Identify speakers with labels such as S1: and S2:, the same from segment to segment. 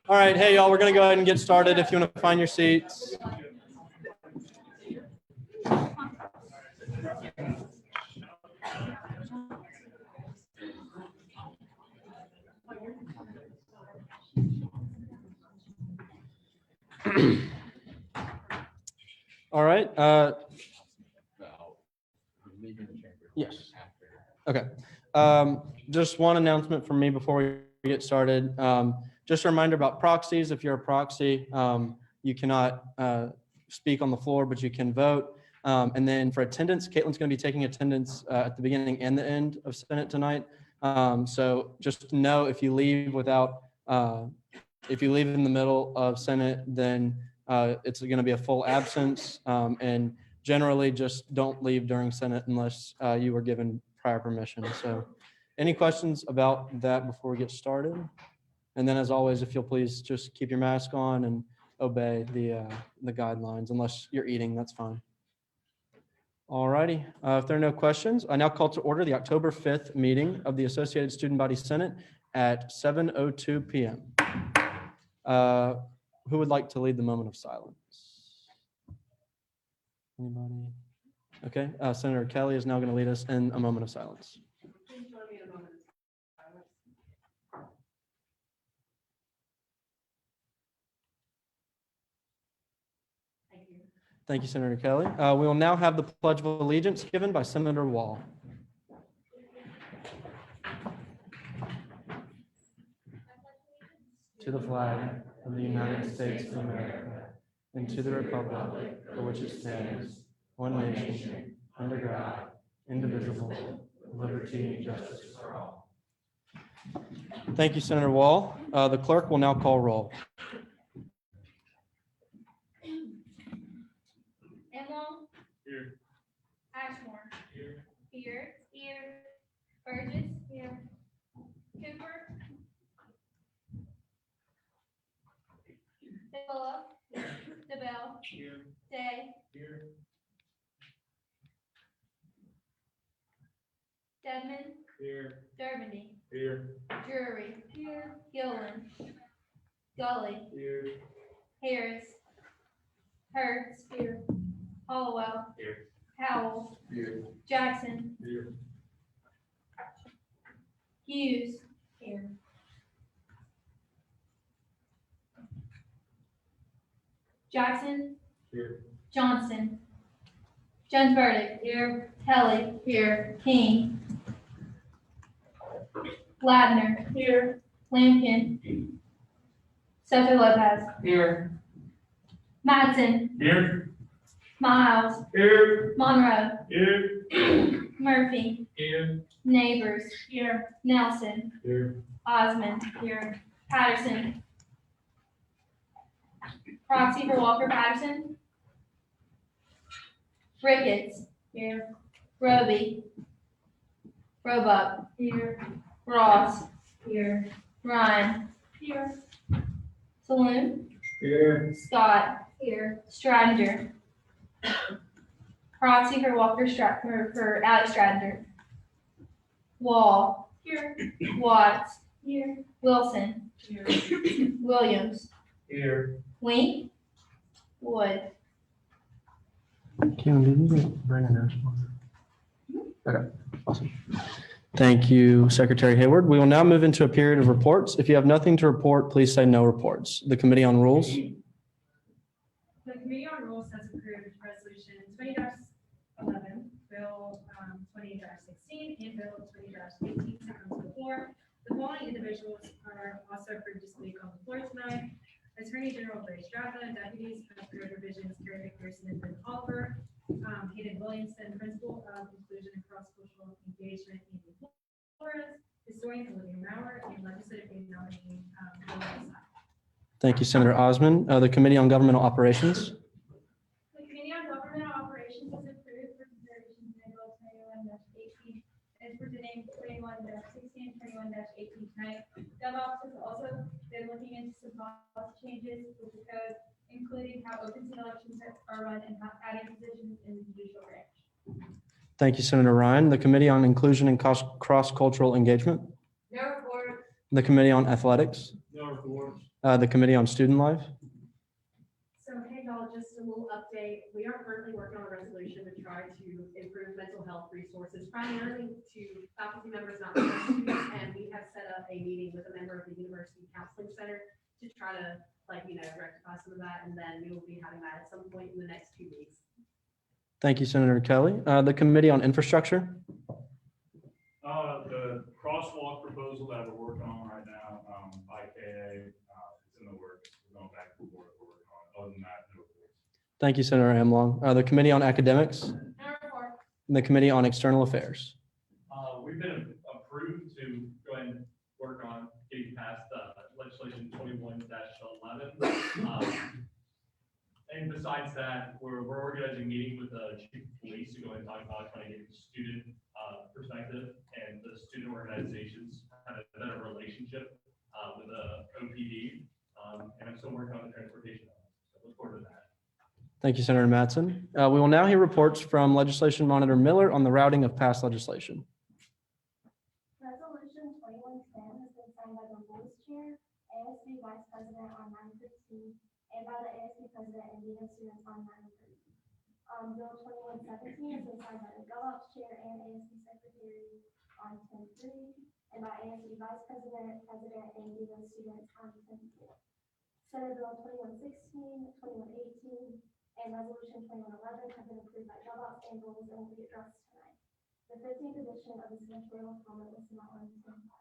S1: All right, hey y'all, we're gonna go ahead and get started if you want to find your seats. All right. Yes. Okay. Just one announcement from me before we get started. Just a reminder about proxies. If you're a proxy, you cannot speak on the floor, but you can vote. And then for attendance, Caitlin's going to be taking attendance at the beginning and the end of Senate tonight. So just know if you leave without, if you leave in the middle of Senate, then it's going to be a full absence. And generally just don't leave during Senate unless you were given prior permission. So any questions about that before we get started? And then as always, if you'll please just keep your mask on and obey the guidelines. Unless you're eating, that's fine. All righty. If there are no questions, I now call to order the October 5th meeting of the Associated Student Body Senate at 7:02 p.m. Who would like to lead the moment of silence? Anybody? Okay, Senator Kelly is now going to lead us in a moment of silence. Thank you, Senator Kelly. We will now have the Pledge of Allegiance given by Senator Wall. To the flag of the United States of America and to the republic for which it stands, one nation, under God, indivisible, with liberty and justice for all. Thank you, Senator Wall. The clerk will now call roll.
S2: Emwell. Here. Ashmore. Here. Beard. Here. Burgess. Here. Cooper. DeBella. DeBell. Here. Day. Here. Dedman. Here. Dermody. Here. Drury. Here. Gillen. Gully. Here. Harris. Hertz. Here. Hollowell. Here. Howell. Here. Jackson. Here. Hughes. Here. Jackson. Here. Johnson. Jones Verdict. Here. Kelly. Here. King. Ladner. Here. Lampkin. Soto Lopez. Here. Madsen. Here. Miles. Here. Monroe. Here. Murphy. Here. Neighbors. Here. Nelson. Here. Osmond. Here. Patterson. Proxy for Walker Patterson. Ricketts. Here. Roby. Roebuck. Here. Ross. Here. Ryan. Here. Saloon. Here. Scott. Here. Stradinger. Proxy for Walker for Alex Stradinger. Wall. Here. Watts. Here. Wilson. Here. Williams. Here. Wink. Wood.
S1: Kim, did you get Brandon? Okay, awesome. Thank you, Secretary Hayward. We will now move into a period of reports. If you have nothing to report, please say no reports. The Committee on Rules.
S3: The Committee on Rules has approved Resolution 20-11, Bill 20-16, and Bill 20-18 to come to the floor. The following individuals are also approved to speak on the floor tonight: Attorney General Barry Stratton, deputies, Pastor Divisions Carrie McPherson and Ben Oliver, Hayden Williamson, Principal of Inclusion and Cross-Cultural Engagement, Andy Flores, Historian Olivia Maurer, and Legislative Aid Nominee Bill Osai.
S1: Thank you, Senator Osmond. The Committee on Governmental Operations.
S2: The Committee on Governmental Operations has approved for consideration Bill 21-18 and presenting 21-16 and 21-18 tonight. DevOps has also been looking into some policy changes with the code, including how open seat elections are run and how adding positions in the judicial branch.
S1: Thank you, Senator Ryan. The Committee on Inclusion and Cross-Cultural Engagement.
S2: No report.
S1: The Committee on Athletics.
S4: No reports.
S1: The Committee on Student Life.
S5: So, hey y'all, just a little update. We are currently working on a resolution to try to improve mental health resources, primarily to faculty members, not students. And we have set up a meeting with a member of the University Counseling Center to try to, rectify some of that. And then we will be having that at some point in the next 2 weeks.
S1: Thank you, Senator Kelly. The Committee on Infrastructure.
S4: The crosswalk proposal that we're working on right now, IKA, it's in the works. We're going back to work we're working on. Other than that, no reports.
S1: Thank you, Senator Amlong. The Committee on Academics.
S2: No report.
S1: And the Committee on External Affairs.
S6: We've been approved to go ahead and work on getting past legislation 21-11. And besides that, we're organizing a meeting with the chief of police to go ahead and talk about trying to get the student perspective and the student organizations have a better relationship with the OPD. And I'm still working on the transportation. So look forward to that.
S1: Thank you, Senator Mattson. We will now hear reports from Legislation Monitor Miller on the routing of past legislation.
S7: Resolution 2110 has been signed by the Rules Chair, ASB Vice President on 9/15, and by the ASB President and Dean of Students on 9/30. Bill 2117 has been signed by the GovOps Chair and ASB Secretary on 10/3, and by ASB Vice President, President, and Dean of Students on 10/4. Senate Bill 2116, 2118, and Resolution 2111 have been approved by GovOps and Rules and will be addressed tonight. The 15th edition of the Senatorial Comment was not on 10/5.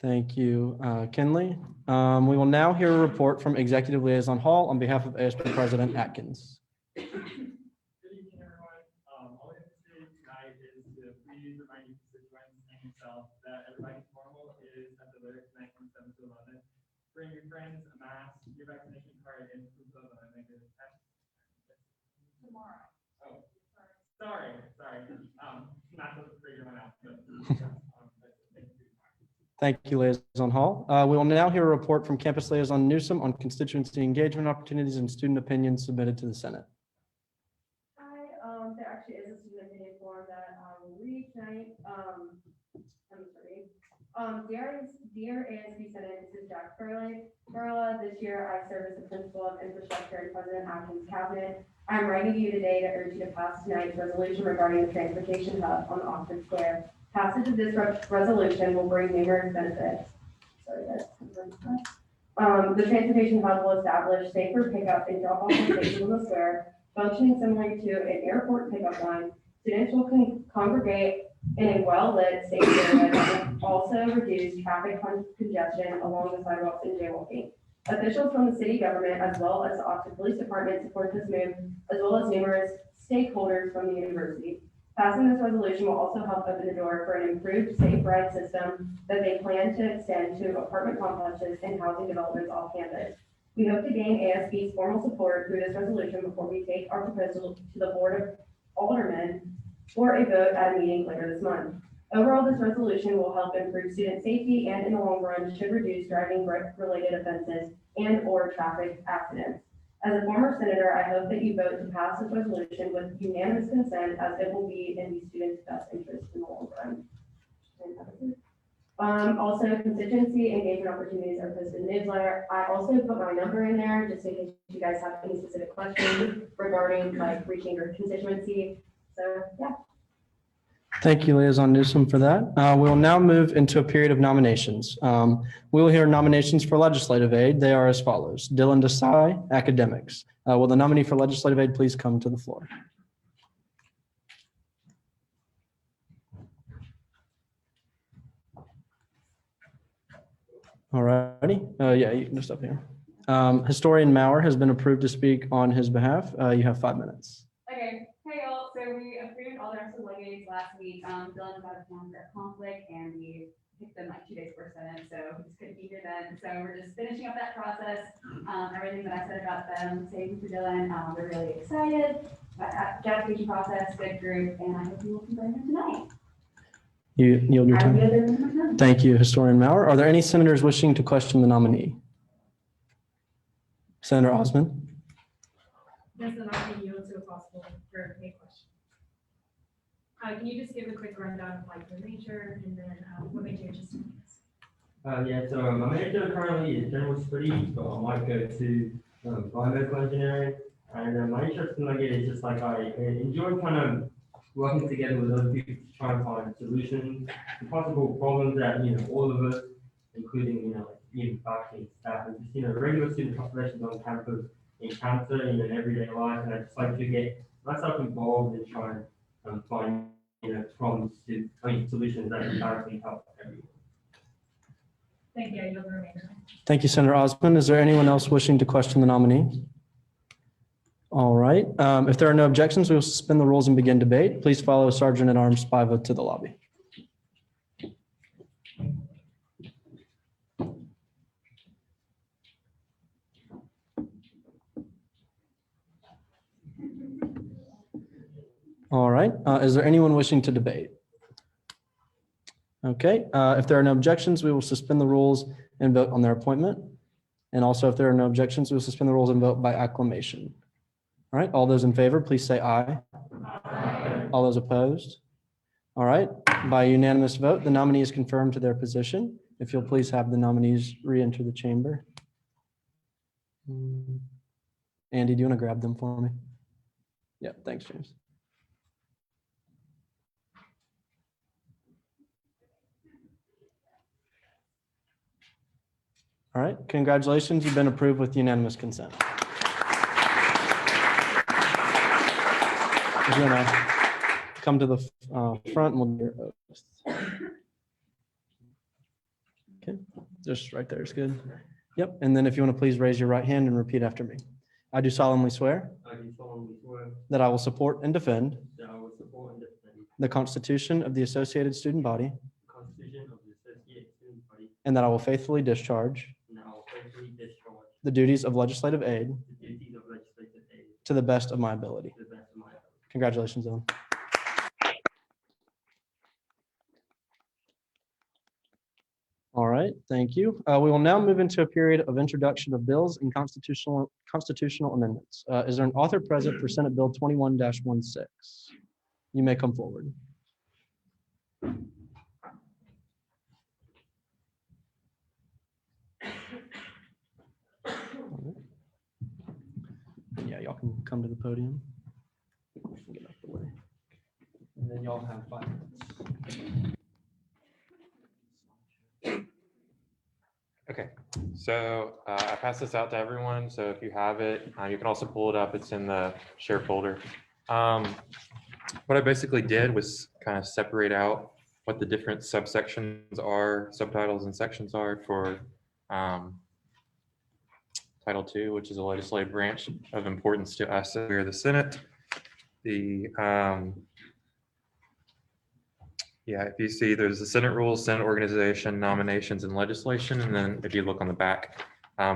S1: Thank you, Kinley. We will now hear a report from Executive Liaison Hall on behalf of ASB President Atkins.
S8: Good evening, everyone. All I have to say tonight is to please remind your constituents and yourself that everybody's normal is at the lyrics 9:7-11. Bring your friends a mask, your vaccination card, and proof of a negative test.
S2: Tomorrow.
S8: Oh, sorry. Not to figure one out, but thank you.
S1: Thank you, Liaison Hall. We will now hear a report from Campus Liaison Newsom on constituency engagement opportunities and student opinions submitted to the Senate.
S9: Hi, there actually is a student opinion form that I will read tonight. I'm sorry. Dear ASB Senate, this is Jack Furley. This year I serve as the principal of infrastructure in President Atkins' cabinet. I'm writing to you today to urge you to pass tonight's resolution regarding the transportation hub on Oxford Square. Passage of this resolution will bring numerous benefits. Sorry, guys. The transportation hub will establish safer pickup and drop-off stations on the square, functioning similar to an airport pickup line. Students will congregate in a well-lit, safe area that will also reduce traffic congestion along the sidewalks and jaywalking. Officials from the city government, as well as the Oxford Police Department, support this move, as well as numerous stakeholders from the university. Passing this resolution will also help open the door for an improved safe ride system that they plan to extend to apartment complexes and housing developments off campus. We hope to gain ASB's formal support through this resolution before we take our proposal to the Board of Aldermen for a vote at a meeting later this month. Overall, this resolution will help improve student safety and in the long run should reduce driving-related offenses and/or traffic accidents. As a former senator, I hope that you vote to pass this resolution with unanimous consent, as it will be in the students' best interest in the long run. Also, constituency engagement opportunities are posted in the newsletter. I also put my number in there just in case you guys have any specific questions regarding like reaching your constituency. So, yeah.
S1: Thank you, Liaison Newsom, for that. We will now move into a period of nominations. We will hear nominations for legislative aid. They are as follows. Dylan Desai, academics. Will the nominee for legislative aid please come to the floor? All righty. Yeah, you can just up here. Historian Maurer has been approved to speak on his behalf. You have 5 minutes.
S10: Okay, hey y'all, so we approved all the rest of the delegates last week. Dylan was out of town for a conflict and we picked them like 2 days before Senate, so he just couldn't be here then. So we're just finishing up that process. Everything that I said about them, saving for Dylan, we're really excited. The application process, good group, and I hope you will confirm him tonight.
S1: You yield your time. Thank you, Historian Maurer. Are there any senators wishing to question the nominee? Senator Osmond?
S3: Does the nominee yield to a possible for a question? Can you just give a quick rundown of like your major and then what made you interested in this?
S11: Yeah, so my major currently is general studies, but I might go to biomedical engineering. And my interest in it is just like I enjoy kind of working together with other people to try and find solutions to possible problems that, all of us, including, like faculty, staff, and just, regular student populations on campus encounter in everyday life. And I just like to get myself involved in trying to find, problems to, solutions that can directly help everyone.
S3: Thank you. I yield the remainder.
S1: Thank you, Senator Osmond. Is there anyone else wishing to question the nominee? All right. If there are no objections, we will suspend the rules and begin debate. Please follow Sergeant at Arms Spiva to the lobby. All right. Is there anyone wishing to debate? Okay. If there are no objections, we will suspend the rules and vote on their appointment. And also, if there are no objections, we will suspend the rules and vote by acclamation. All right. All those in favor, please say aye. Aye. All those opposed? All right. By unanimous vote, the nominee is confirmed to their position. If you'll please have the nominees re-enter the chamber. Andy, do you want to grab them for me? Yeah, thanks, James. All right, congratulations. You've been approved with unanimous consent. If you want to come to the front and we'll do your oath. Okay, just right there is good. Yep, and then if you want to please raise your right hand and repeat after me. I do solemnly swear
S11: I do solemnly swear
S1: that I will support and defend
S11: that I will support and defend
S1: the Constitution of the Associated Student Body,
S11: the Constitution of the Associated Student Body,
S1: and that I will faithfully discharge
S11: and that I will faithfully discharge
S1: the duties of legislative aid
S11: the duties of legislative aid
S1: to the best of my ability.
S11: to the best of my ability.
S1: Congratulations, Dylan. All right, thank you. We will now move into a period of introduction of bills and constitutional amendments. Is there an author present for Senate Bill 21-16? You may come forward. Yeah, y'all can come to the podium. Get out the way. And then y'all have 5 minutes.
S12: Okay, so I passed this out to everyone. So if you have it, you can also pull it up. It's in the share folder. What I basically did was kind of separate out what the different subsections are, subtitles and sections are for Title II, which is a legislative branch of importance to us. We are the Senate. Yeah, if you see, there's the Senate rules, Senate organization, nominations, and legislation. And then if you look on the back,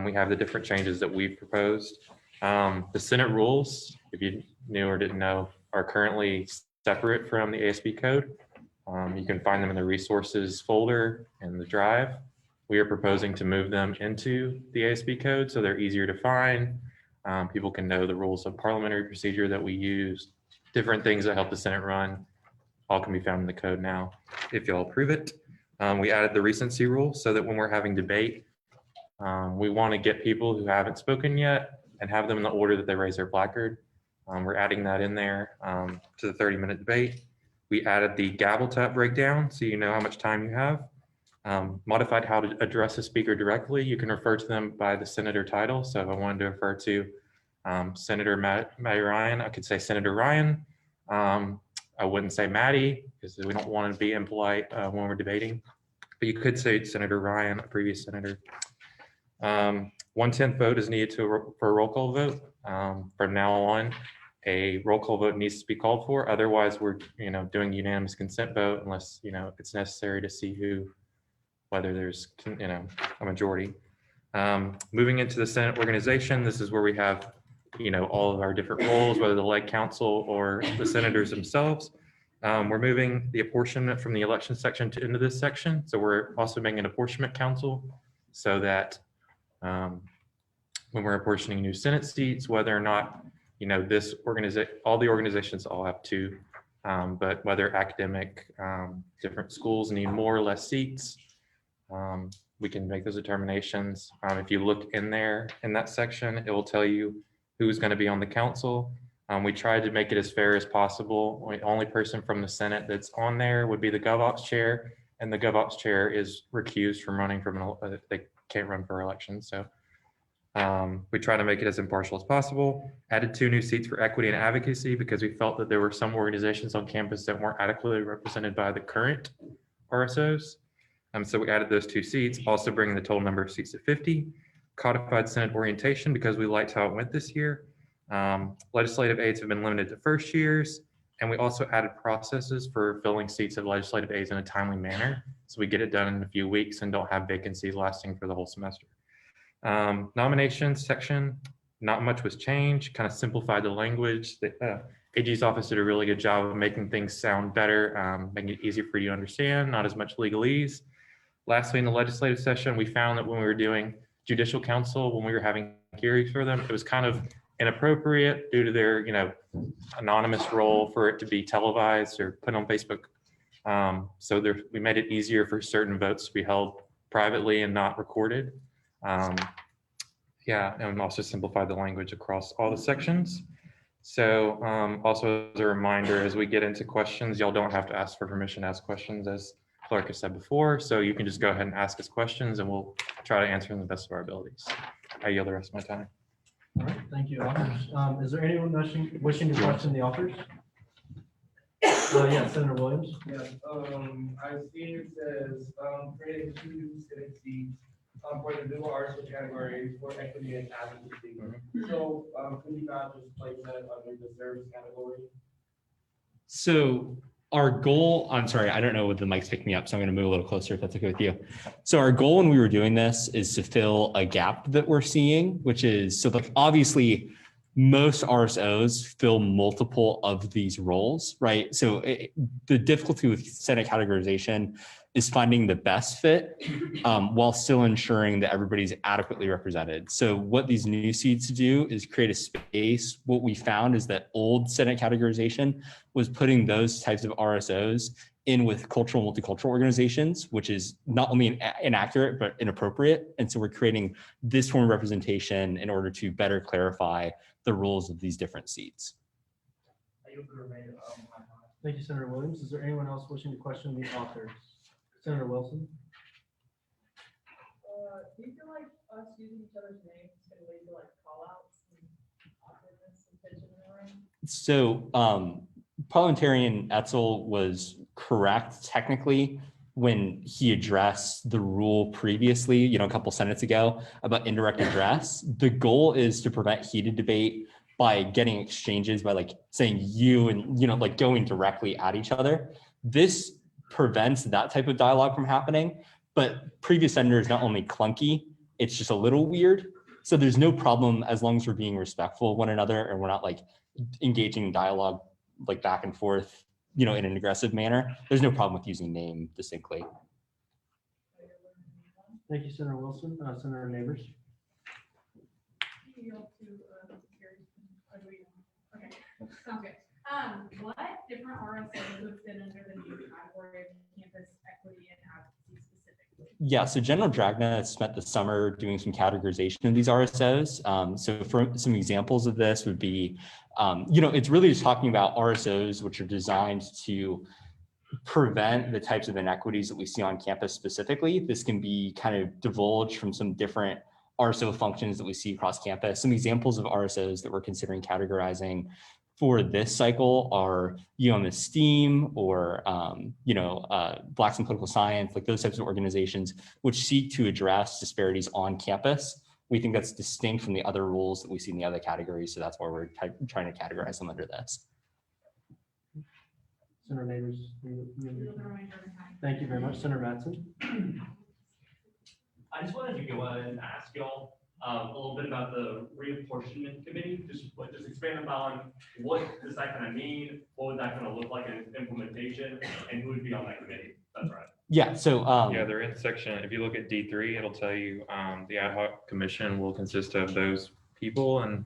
S12: we have the different changes that we've proposed. The Senate rules, if you knew or didn't know, are currently separate from the ASB code. You can find them in the resources folder in the drive. We are proposing to move them into the ASB code so they're easier to find. People can know the rules of parliamentary procedure that we use, different things that help the Senate run. All can be found in the code now, if you'll approve it. We added the recency rule so that when we're having debate, we want to get people who haven't spoken yet and have them in the order that they raise their placard. We're adding that in there to the 30-minute debate. We added the gavel tap breakdown so you know how much time you have. Modified how to address a speaker directly. You can refer to them by the senator title. So if I wanted to refer to Senator Matty Ryan, I could say Senator Ryan. I wouldn't say Maddie because we don't want to be impolite when we're debating, but you could say Senator Ryan, a previous senator. 1/10 vote is needed for a roll call vote. From now on, a roll call vote needs to be called for. Otherwise, we're doing unanimous consent vote unless it's necessary to see whether there's a majority. Moving into the Senate organization, this is where we have all of our different roles, whether the leg council or the senators themselves. We're moving the apportionment from the election section into this section. So we're also making an apportionment council so that when we're apportioning new Senate seats, whether or not, this all the organizations all have 2, but whether academic, different schools need more or less seats, we can make those determinations. If you look in there, in that section, it will tell you who's going to be on the council. We tried to make it as fair as possible. The only person from the Senate that's on there would be the GovOps chair, and the GovOps chair is recused from running they can't run for election. So We try to make it as impartial as possible. Added 2 new seats for equity and advocacy because we felt that there were some organizations on campus that weren't adequately represented by the current RSOs. So we added those 2 seats, also bringing the total number of seats to 50. Codified Senate orientation because we liked how it went this year. Legislative aides have been limited to first years. And we also added processes for filling seats of legislative aides in a timely manner. So we get it done in a few weeks and don't have vacancies lasting for the whole semester. Nominations section, not much was changed, kind of simplified the language. The AG's office did a really good job of making things sound better, making it easier for you to understand, not as much legalese. Lastly, in the legislative session, we found that when we were doing judicial council, when we were having hearings for them, it was kind of inappropriate due to their, anonymous role for it to be televised or put on Facebook. So we made it easier for certain votes to be held privately and not recorded. And also simplified the language across all the sections. So also as a reminder, as we get into questions, y'all don't have to ask for permission to ask questions, as Clark has said before. So you can just go ahead and ask us questions and we'll try to answer them the best of our abilities. I yield the rest of my time.
S1: All right, thank you, authors. Is there anyone wishing to question the authors? Yeah, Senator Williams.
S13: Yeah, I see it says, creating 2 Senate seats for the new RSO category for equity and advocacy. So, could you not just place that under the service category?
S14: So our goal, I'm sorry, I don't know what the mic's picking me up, so I'm going to move a little closer if that's okay with you. So our goal when we were doing this is to fill a gap that we're seeing, which is, so like obviously most RSOs fill multiple of these roles, right? So the difficulty with Senate categorization is finding the best fit while still ensuring that everybody's adequately represented. So what these new seats do is create a space. What we found is that old Senate categorization was putting those types of RSOs in with cultural, multicultural organizations, which is not only inaccurate, but inappropriate. And so we're creating this form of representation in order to better clarify the roles of these different seats.
S1: Thank you, Senator Williams. Is there anyone else wishing to question the authors? Senator Wilson.
S9: Do you feel like us using each other's names can lead to like call outs and awkwardness and tension in the room?
S14: So parliamentarian Etzel was correct technically when he addressed the rule previously, a couple Senates ago about indirect address. The goal is to prevent heated debate by getting exchanges by like saying you and, like going directly at each other. This prevents that type of dialogue from happening, but previous senator is not only clunky, it's just a little weird. So there's no problem as long as we're being respectful of one another and we're not like engaging in dialogue like back and forth, in an aggressive manner. There's no problem with using name distinctly.
S1: Thank you, Senator Wilson. Senator Neighbors.
S3: Okay, sounds good. What different RSOs would fit under the new category of campus equity and advocacy specifically?
S14: Yeah, so General Dragna spent the summer doing some categorization of these RSOs. So for some examples of this would be, it's really just talking about RSOs, which are designed to prevent the types of inequities that we see on campus specifically. This can be kind of divulged from some different RSO functions that we see across campus. Some examples of RSOs that we're considering categorizing for this cycle are STEAM or, Blacks in Political Science, like those types of organizations which seek to address disparities on campus. We think that's distinct from the other rules that we see in the other categories. So that's why we're trying to categorize them under this.
S1: Senator Neighbors. Thank you very much. Senator Mattson.
S6: I just wanted to go ahead and ask y'all a little bit about the reapportionment committee. Just expand upon what does that kind of mean? What would that kind of look like in implementation, and who would be on that committee? That's right.
S14: Yeah. So
S12: they're in section. If you look at D3, it'll tell you the ad hoc commission will consist of those people, and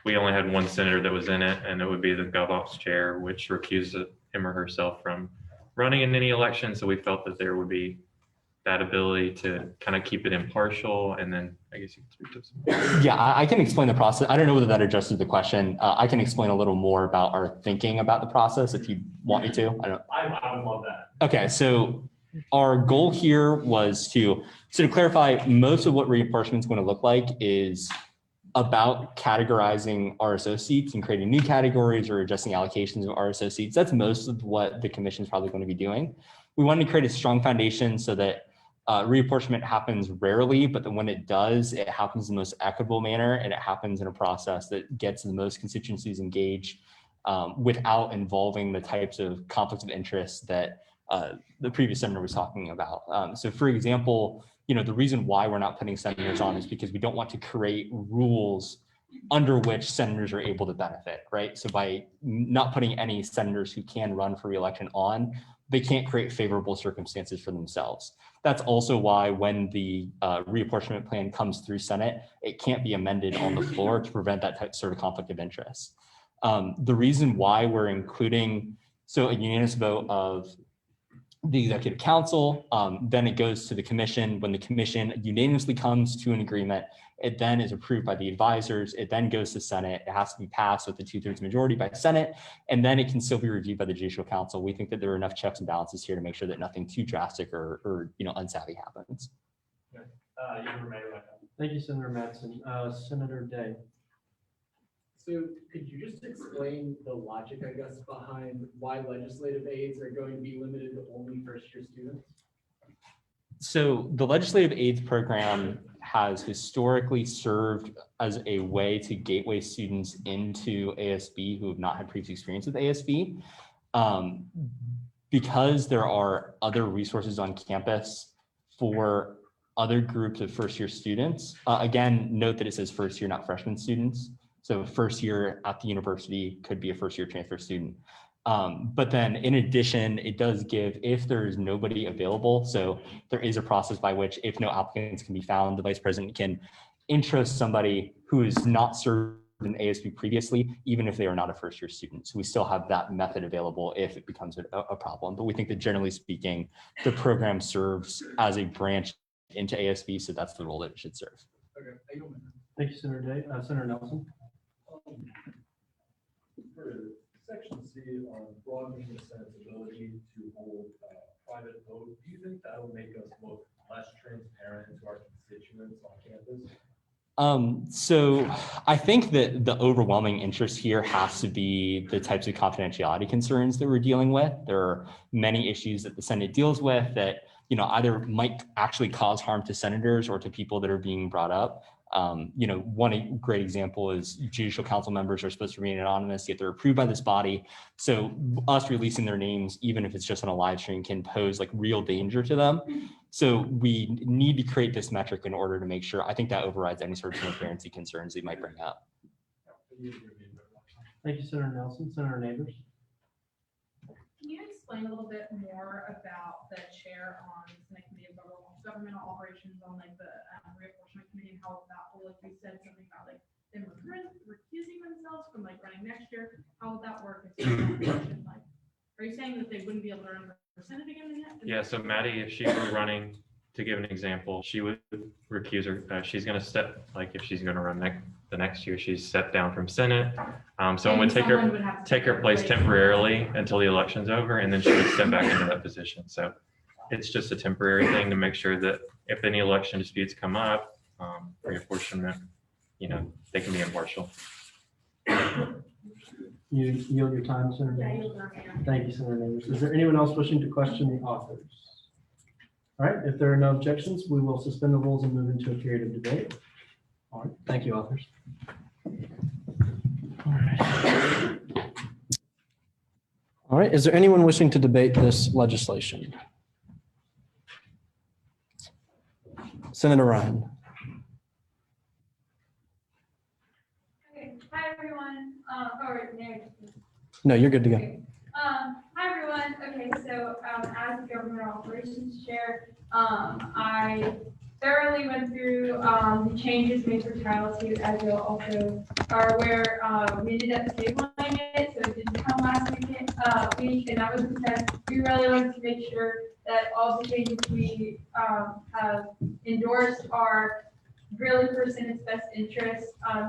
S12: we only had one senator that was in it, and it would be the GovOps chair, which recused him or herself from running in any election. So we felt that there would be that ability to kind of keep it impartial. And then I guess you can speak to some.
S14: Yeah, I can explain the process. I don't know whether that addresses the question. I can explain a little more about our thinking about the process if you want me to. I would
S6: love that.
S14: Okay, so our goal here was to clarify, most of what reinforcement is going to look like is about categorizing RSO seats and creating new categories or adjusting allocations of RSO seats. That's most of what the commission is probably going to be doing. We wanted to create a strong foundation so that reapportionment happens rarely, but then when it does, it happens in the most equitable manner, and it happens in a process that gets the most constituencies engaged without involving the types of conflicts of interest that the previous senator was talking about. So for example, the reason why we're not putting senators on is because we don't want to create rules under which senators are able to benefit, right? So by not putting any senators who can run for reelection on, they can't create favorable circumstances for themselves. That's also why when the reapportionment plan comes through Senate, it can't be amended on the floor to prevent that sort of conflict of interest. The reason why we're including, so a unanimous vote of the executive council, then it goes to the commission. When the commission unanimously comes to an agreement, it then is approved by the advisors. It then goes to Senate. It has to be passed with a 2/3 majority by Senate, and then it can still be reviewed by the judicial council. We think that there are enough checks and balances here to make sure that nothing too drastic or unsavvy happens.
S1: Thank you, Senator Madsen. Senator Day.
S15: So could you just explain the logic, I guess, behind why legislative aides are going to be limited to only first-year students?
S14: So the legislative aids program has historically served as a way to gateway students into ASB who have not had previous experience with ASB. Because there are other resources on campus for other groups of first-year students. Again, note that it says first year, not freshman students. So first year at the university could be a first year transfer student. But then in addition, it does give, if there is nobody available, so there is a process by which if no applicants can be found, the vice president can interest somebody who is not served in ASB previously, even if they are not a first year student. So we still have that method available if it becomes a problem. But we think that generally speaking, the program serves as a branch into ASB, so that's the role that it should serve.
S15: Okay,
S1: Thank you, Senator Day. Senator Nelson.
S16: For section C on broadening the Senate's ability to hold private vote, do you think that will make us look less transparent to our constituents on campus?
S14: So I think that the overwhelming interest here has to be the types of confidentiality concerns that we're dealing with. There are many issues that the Senate deals with that either might actually cause harm to senators or to people that are being brought up. One great example is judicial council members are supposed to remain anonymous, yet they're approved by this body. So us releasing their names, even if it's just on a live stream, can pose like real danger to them. So we need to create this metric in order to make sure, I think that overrides any sort of transparency concerns they might bring up.
S1: Thank you, Senator Nelson. Senator Neighbors.
S3: Can you explain a little bit more about the chair on the Senate Committee of Governmental Operations on like the reapportionment committee and how that will, like you said, something about like them recusing themselves from like running next year? How would that work? Like, are you saying that they wouldn't be able to run for Senate again?
S12: Yeah, so Maddie, if she were running, to give an example, she would recuse her. She's going to step, like if she's going to run the next year, she's stepped down from Senate. Someone would take her place temporarily until the election's over, and then she would step back into that position. So it's just a temporary thing to make sure that if any election disputes come up, reapportionment, they can be impartial.
S1: You yield your time, Senator Neighbors. Thank you, Senator Neighbors. Is there anyone else wishing to question the authors? All right, if there are no objections, we will suspend the rules and move into a period of debate. All right, thank you, authors. All right, is there anyone wishing to debate this legislation? Senator Ryan.
S2: Okay, hi everyone.
S1: No, you're good to go.
S2: Okay. Hi everyone. Okay, so as the government operations chair, I thoroughly went through the changes made for Title II, as you also are aware. We ended up tabling it, so it didn't come last week, and that was because we really wanted to make sure that all the changes we have endorsed are really for Senate's best interest.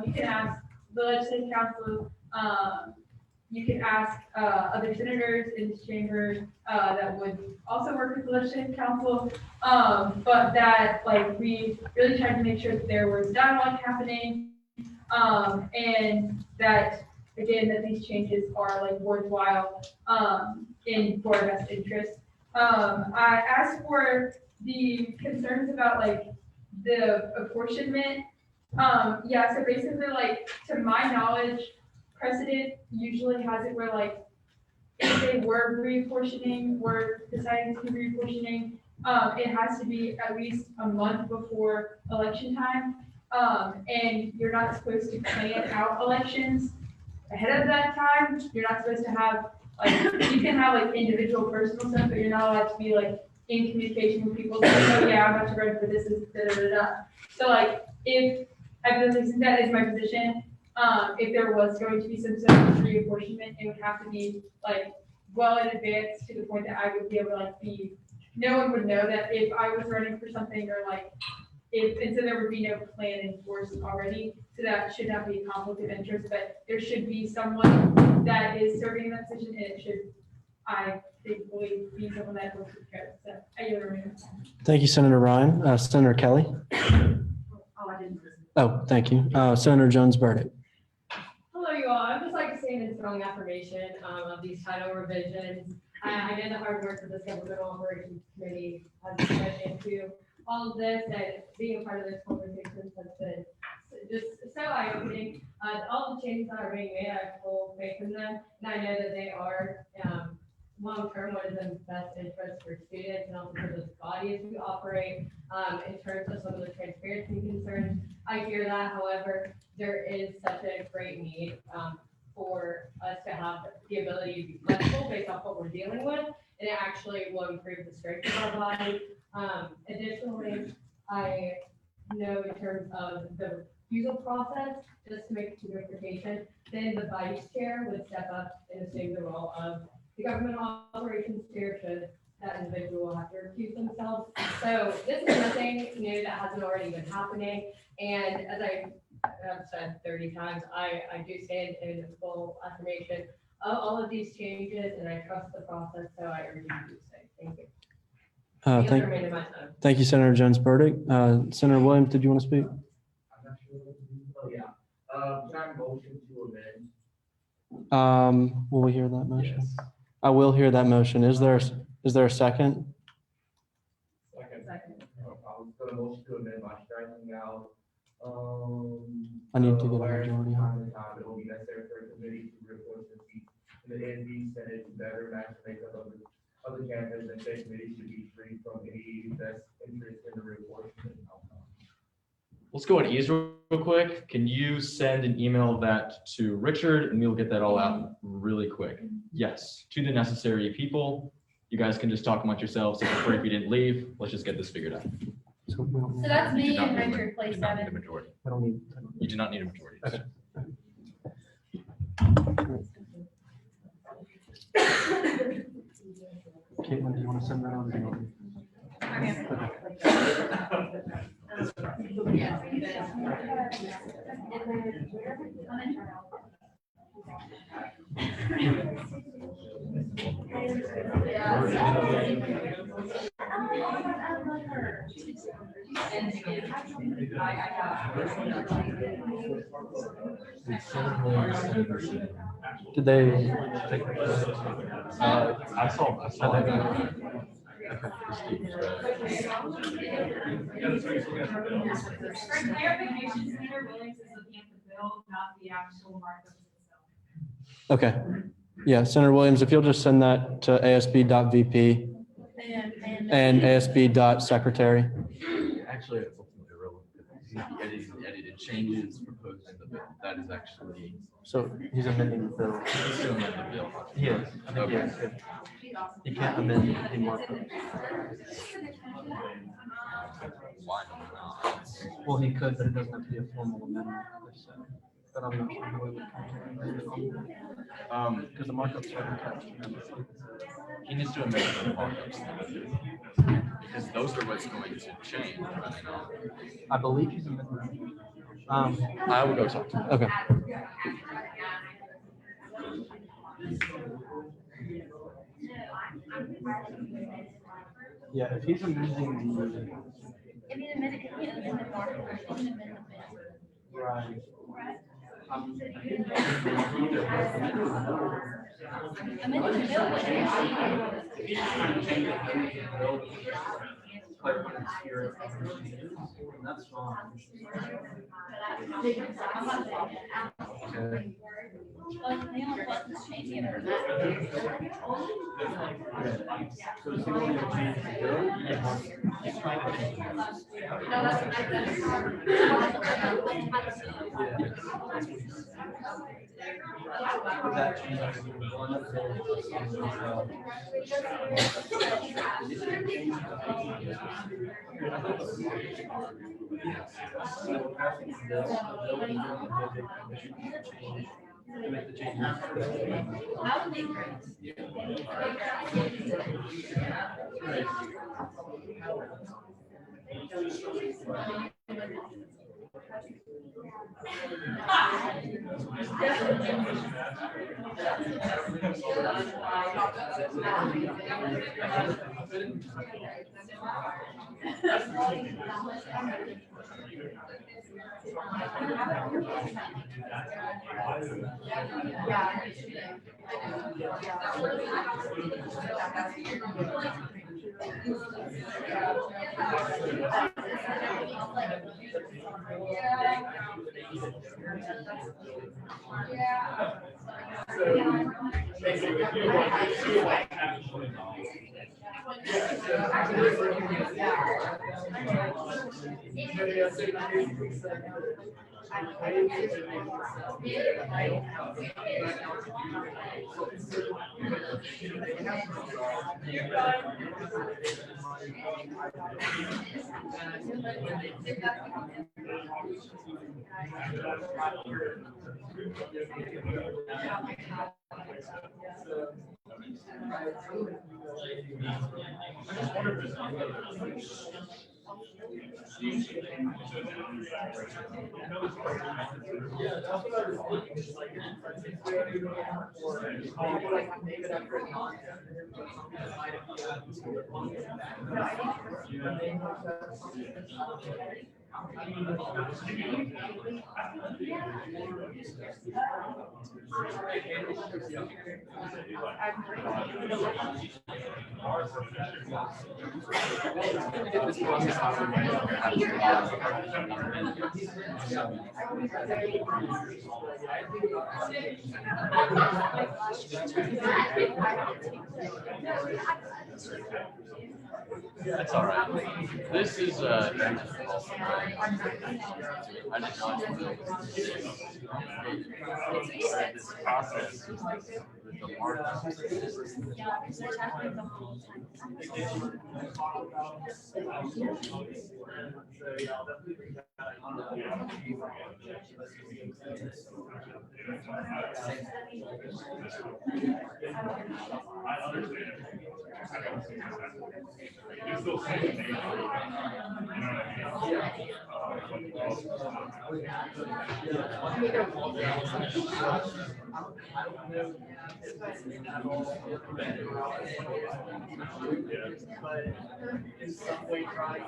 S2: You can ask the legislative council you could ask other senators in this chamber that would also work with the legislative council. But that like we really tried to make sure that there was dialogue happening, and that again that these changes are like worthwhile in for our best interest. I asked for the concerns about like the apportionment. Yeah, so basically like to my knowledge, precedent usually has it where like if they were reapportioning, were deciding to be reapportioning, it has to be at least a month before election time. And you're not supposed to plan out elections ahead of that time. You're not supposed to have, like, you can have like individual personal stuff, but you're not allowed to be like in communication with people. So, oh yeah, I'm about to run for this, is da da da da. So like, if, at least that is my position, if there was going to be some sort of reapportionment, it would have to be like well in advance to the point that I would be able to like be, no one would know that if I was running for something or like, if, and so there would be no plan in force already. So that should not be a conflict of interest, but there should be someone that is serving in that position, and it should, I think, believe, be someone that works with code. So I yield the remainder.
S1: Thank you, Senator Ryan. Senator Kelly.
S5: Oh, I didn't.
S1: Oh, thank you. Senator Jones Burdick.
S9: Hello, you all. I'd just like to stand in strong affirmation of these title revisions. I know the hard work that this governmental operations committee has put into all of this, and being a part of this conversation has been just so eye-opening. All the changes that are being made, I have full faith in them, and I know that they are long-term what is in the best interest for students and also for the body as we operate. In terms of some of the transparency concerns, I hear that. However, there is such a great need for us to have the ability to be flexible based off what we're dealing with, and it actually will improve the strength of our body. Additionally, I know in terms of the refusal process, just to make clarification, then the vice chair would step up and assume the role of the government operations chair should that individual have to recuse themselves. So this is nothing new that hasn't already been happening. And as I've said 30 times, I do stand in full affirmation of all of these changes, and I trust the process, so I urge you to do so. Thank you.
S1: Thank you, Senator Jones Burdick. Senator Williams, did you want to speak?
S13: I'm not sure. Oh, yeah. Can I motion to amend?
S1: Will we hear that motion? Yes. I will hear that motion. Is there a second?
S13: Second. I was gonna motion to amend by striking out.
S1: I need to get a majority.
S13: It will be necessary for a committee to report the seats in the ASB Senate to better match the makeup of the campus, and said committee should be free from any best interest in the reapportionment outcome.
S17: Let's go on ease real quick. Can you send an email of that to Richard and we'll get that all out really quick? Yes, to the necessary people. You guys can just talk amongst yourselves. If you're afraid we didn't leave, let's just get this figured out.
S2: So that's me and Richard,
S17: You
S2: place
S17: do not need a
S2: 7.
S17: majority.
S1: I don't need.
S17: You do not need a majority.
S1: Okay. Caitlin, do you want to send that on? Did they take?
S17: I saw that.
S2: For clarification, Senator Williams is looking at the bill, not the actual markups itself.
S1: Okay. Yeah, Senator Williams, if you'll just send that to asb.vp and asb.secretary.
S17: Actually, it's ultimately irrelevant. The edited changes proposed in the bill. That is actually.
S1: So he's amending the bill.
S17: He's still amending the bill.
S1: Yes.
S17: Okay.
S1: He can't amend any more.
S17: Why not?
S1: Well, he could, but it doesn't have to be a formal amendment. But I'm not sure who it would come to. Because the markups are cut.
S17: He needs to amend the markups. Because those are what's going to change, are they not?
S1: I believe he's amending.
S17: I will go talk to him.
S1: Okay. Yeah, if he's amending the,
S2: It needs amended, it needs amended market, it needs amended.
S1: right.
S2: Right?
S1: Um,
S2: Amended the bill,
S1: That's fine.
S2: but the only person's changing it.
S1: So is he going to change the bill? Would that change one of to make the changes.
S2: That would be great.
S15: Yeah, that's what I was thinking, it's like, like, maybe that for content.
S17: That's all right. This is, I didn't know this process with the
S4: I understand. You can still say the name. You know
S15: In some way trying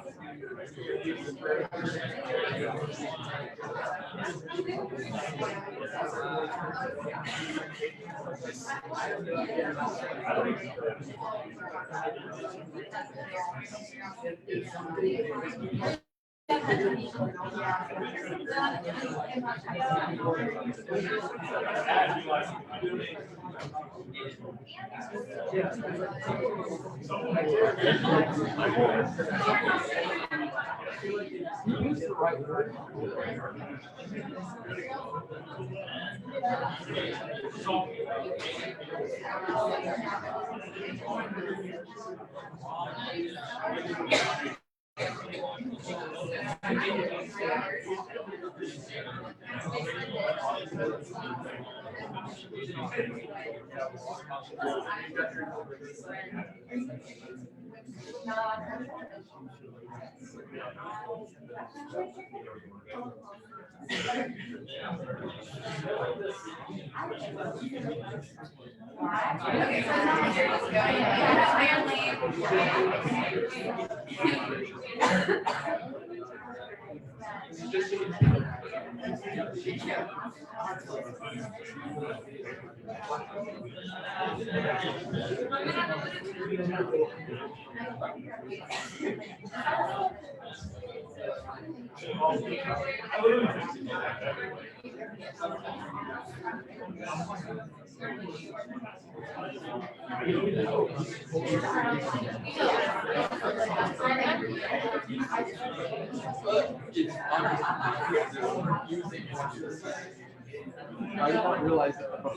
S15: I did not realize that. Oh,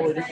S15: it is.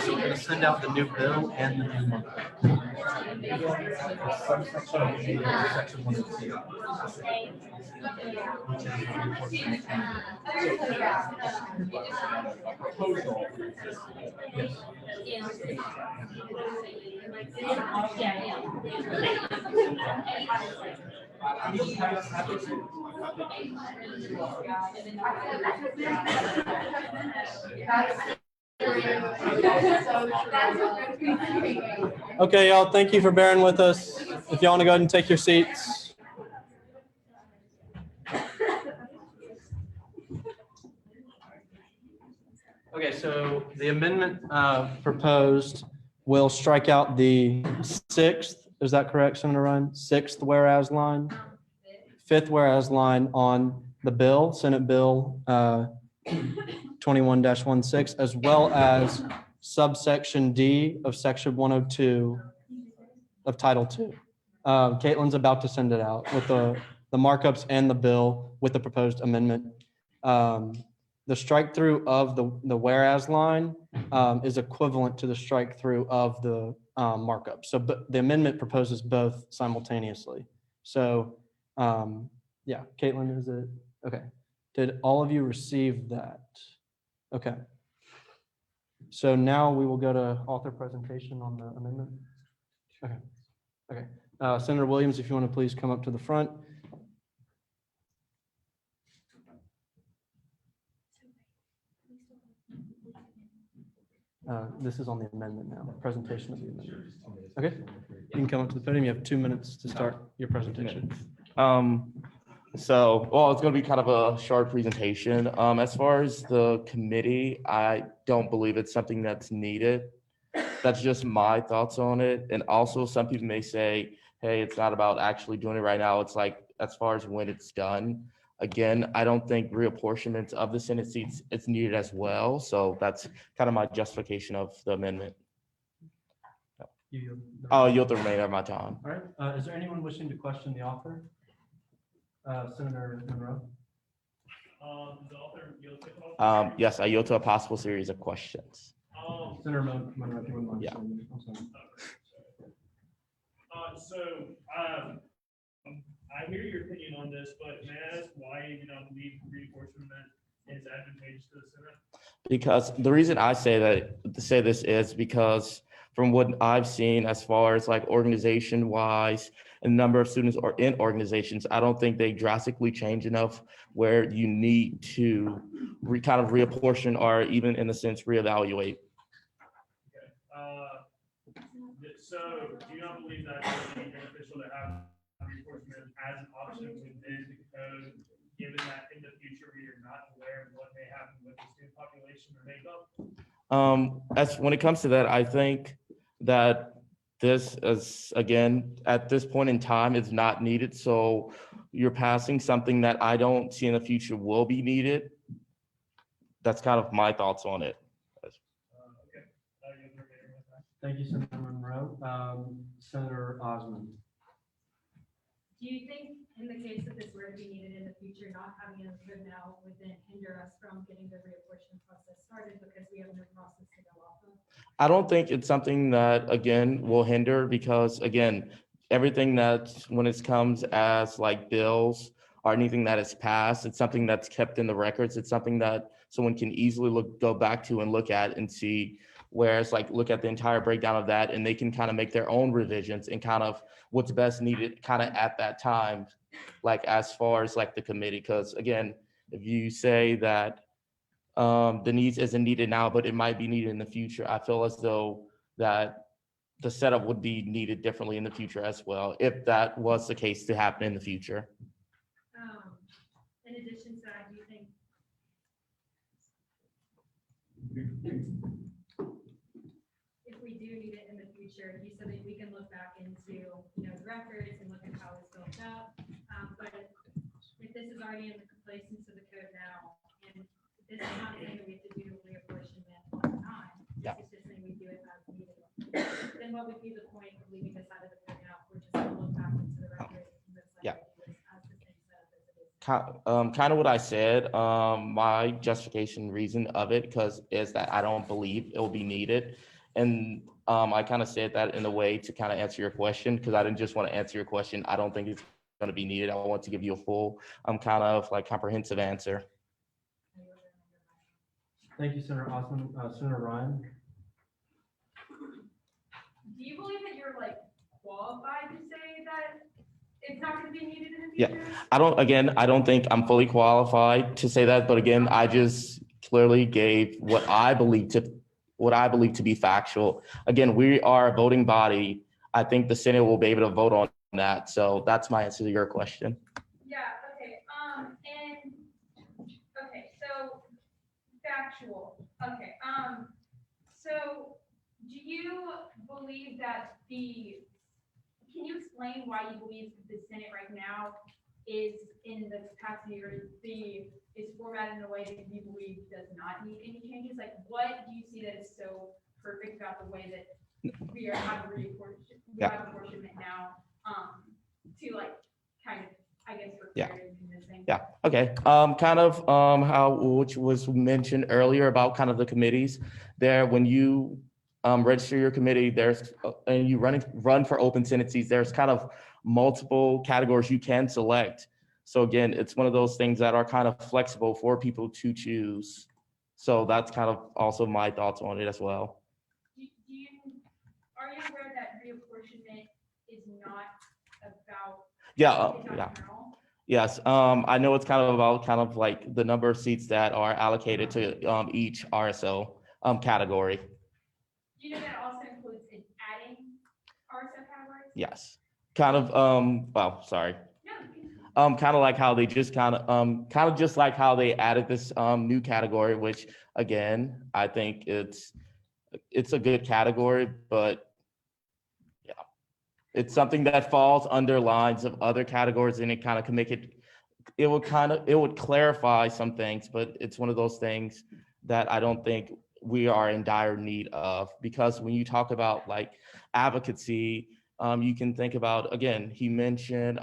S15: So we're gonna send out the new bill and the new markup. Subsection A, section 102. Proposal. Yes.
S1: Okay, y'all, thank you for bearing with us. If y'all want to go ahead and take your seats. Okay, so the amendment proposed will strike out the sixth, is that correct, Senator Ryan? Sixth whereas line, fifth whereas line on the bill, Senate Bill 21-16, as well as subsection D of section 102 of Title II. Caitlin's about to send it out with the markups and the bill with the proposed amendment. The strike through of the whereas line is equivalent to the strike through of the markup. So but the amendment proposes both simultaneously. So yeah, Caitlin, is it? Okay. Did all of you receive that? Okay. So now we will go to author presentation on the amendment. Okay. Okay. Senator Williams, if you want to please come up to the front. This is on the amendment now, presentation of the amendment. Okay, you can come up to the podium. You have 2 minutes to start your presentation.
S18: Well, it's going to be kind of a short presentation. As far as the committee, I don't believe it's something that's needed. That's just my thoughts on it. And also some people may say, hey, it's not about actually doing it right now. It's like, as far as when it's done. Again, I don't think reapportionment of the Senate seats is needed as well. So that's kind of my justification of the amendment. I'll yield the remainder of my time.
S1: All right. Is there anyone wishing to question the author? Senator Monroe.
S6: Does the author yield to call?
S18: Yes, I yield to a possible series of questions.
S14: Senator Monroe, if you wouldn't mind.
S18: Yeah.
S14: I'm sorry.
S6: I hear your opinion on this, but may I ask why you do not believe reinforcement is advantageous to the Senate?
S18: Because the reason I say this is because from what I've seen as far as like organization wise and number of students or in organizations, I don't think they drastically change enough where you need to kind of reapportion or even in a sense reevaluate.
S6: So do you not believe that it would be beneficial to have reinforcement as an option within the code, given that in the future we are not aware of what may happen with the student population or makeup?
S18: As when it comes to that, I think that this is, again, at this point in time, is not needed. So you're passing something that I don't see in the future will be needed. That's kind of my thoughts on it.
S1: Thank you, Senator Monroe. Senator Osmond.
S3: Do you think in the case that this were to be needed in the future, not having a code now would then hinder us from getting the reapportionment process started because we have no process to go off of?
S18: I don't think it's something that, again, will hinder because, again, everything that when it comes as like bills or anything that is passed, it's something that's kept in the records. It's something that someone can easily go back to and look at and see. Whereas like look at the entire breakdown of that and they can kind of make their own revisions and kind of what's best needed kind of at that time, like as far as like the committee. Because again, if you say that the needs isn't needed now, but it might be needed in the future, I feel as though that the setup would be needed differently in the future as well, if that was the case to happen in the future.
S3: In addition to that, do you think if we do need it in the future, you said that we can look back into, the records and look at how it's built up. But if this is already in the complaisance of the code now, and this is not something that we have to do reapportionment all the time.
S18: Yeah.
S3: It's just something we do it as needed. Then what would be the point of leaving this out of the code now? We're just gonna look back into the records. And most likely
S18: Yeah.
S3: it was as the same setup as it is.
S18: Kind of what I said, my justification reason of it is that I don't believe it will be needed. And I kind of said that in a way to kind of answer your question, because I didn't just want to answer your question. I don't think it's going to be needed. I want to give you a full, kind of like comprehensive answer.
S1: Thank you, Senator Osmond. Senator Ryan.
S2: Do you believe that you're like qualified to say that it's not going to be needed in the
S18: Yeah,
S2: future?
S18: I don't think I'm fully qualified to say that, but again, I just clearly gave what I believe to be factual. Again, we are a voting body. I think the Senate will be able to vote on that. So that's my answer to your question.
S2: Yeah, okay, so factual, okay, so do you believe that can you explain why you believe the Senate right now is in the capacity or is formatted in a way that you believe does not need any changes? Like, what do you see that is so perfect about the way that we have apportionment now, to like, kind of, I guess, for
S18: Yeah.
S2: clarity and convincing?
S18: Yeah, okay. Kind of how, which was mentioned earlier about kind of the committees there, when you register your committee, and you run for open Senate seats, there's kind of multiple categories you can select. So again, it's one of those things that are kind of flexible for people to choose. So that's kind of also my thoughts on it as well.
S2: Are you aware that reapportionment is not about?
S18: Yeah,
S2: it's not
S18: yeah.
S2: general?
S18: Yes, I know it's kind of about kind of like the number of seats that are allocated to each RSO category.
S2: Do you know that also includes adding RSO categories?
S18: Yes, kind of, well, sorry.
S2: No.
S18: Kind of like how they just kind of just like how they added this new category, which again, I think it's a good category, but yeah, it's something that falls under lines of other categories, and it kind of can make it would clarify some things, but it's one of those things that I don't think we are in dire need of, because when you talk about like advocacy, you can think about, again, he mentioned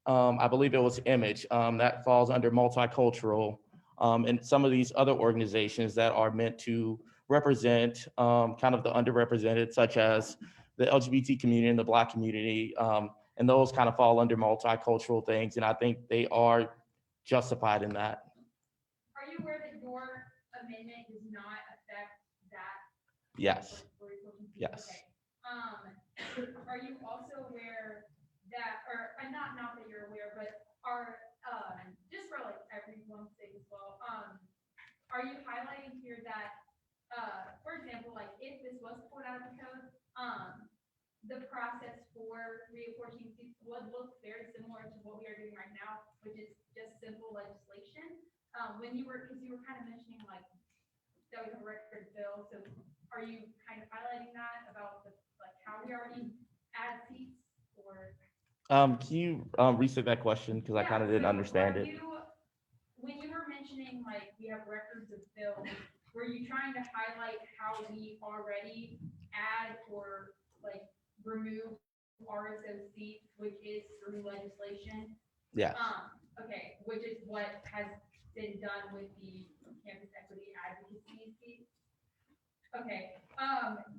S18: I believe it was Image, that falls under multicultural, and some of these other organizations that are meant to represent kind of the underrepresented, such as the LGBT community and the Black community, and those kind of fall under multicultural things, and I think they are justified in that.
S2: Are you aware that your amendment does not affect that?
S18: Yes. Yes.
S2: Okay. Are you also aware that, or not that you're aware, but are, just for like everyone's sake as well, are you highlighting here that, for example, like if this was pulled out of the code, the process for reapportioning seats would look very similar to what we are doing right now, which is just simple legislation. When you were, because you were kind of mentioning like that we have a record bill, so are you kind of highlighting that about the, like how we already add seats or?
S18: Can you restate that question, because I kind of didn't understand it.
S2: When you were mentioning like we have records of bills, were you trying to highlight how we already add or like remove RSO seats, which is through legislation?
S18: Yes.
S2: Okay, which is what has been done with the campus equity advocacy seats. Okay,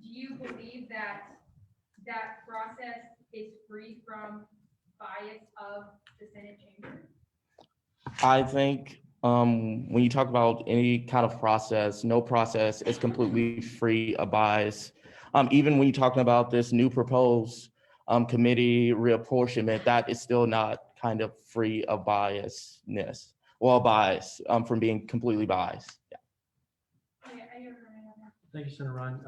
S2: do you believe that that process is free from bias of the Senate chamber?
S18: I think when you talk about any kind of process, no process is completely free of bias. Even when you're talking about this new proposed committee reapportionment, that is still not kind of free of biasness. Well, bias from being completely biased. Yeah.
S1: Thank you, Senator Ryan.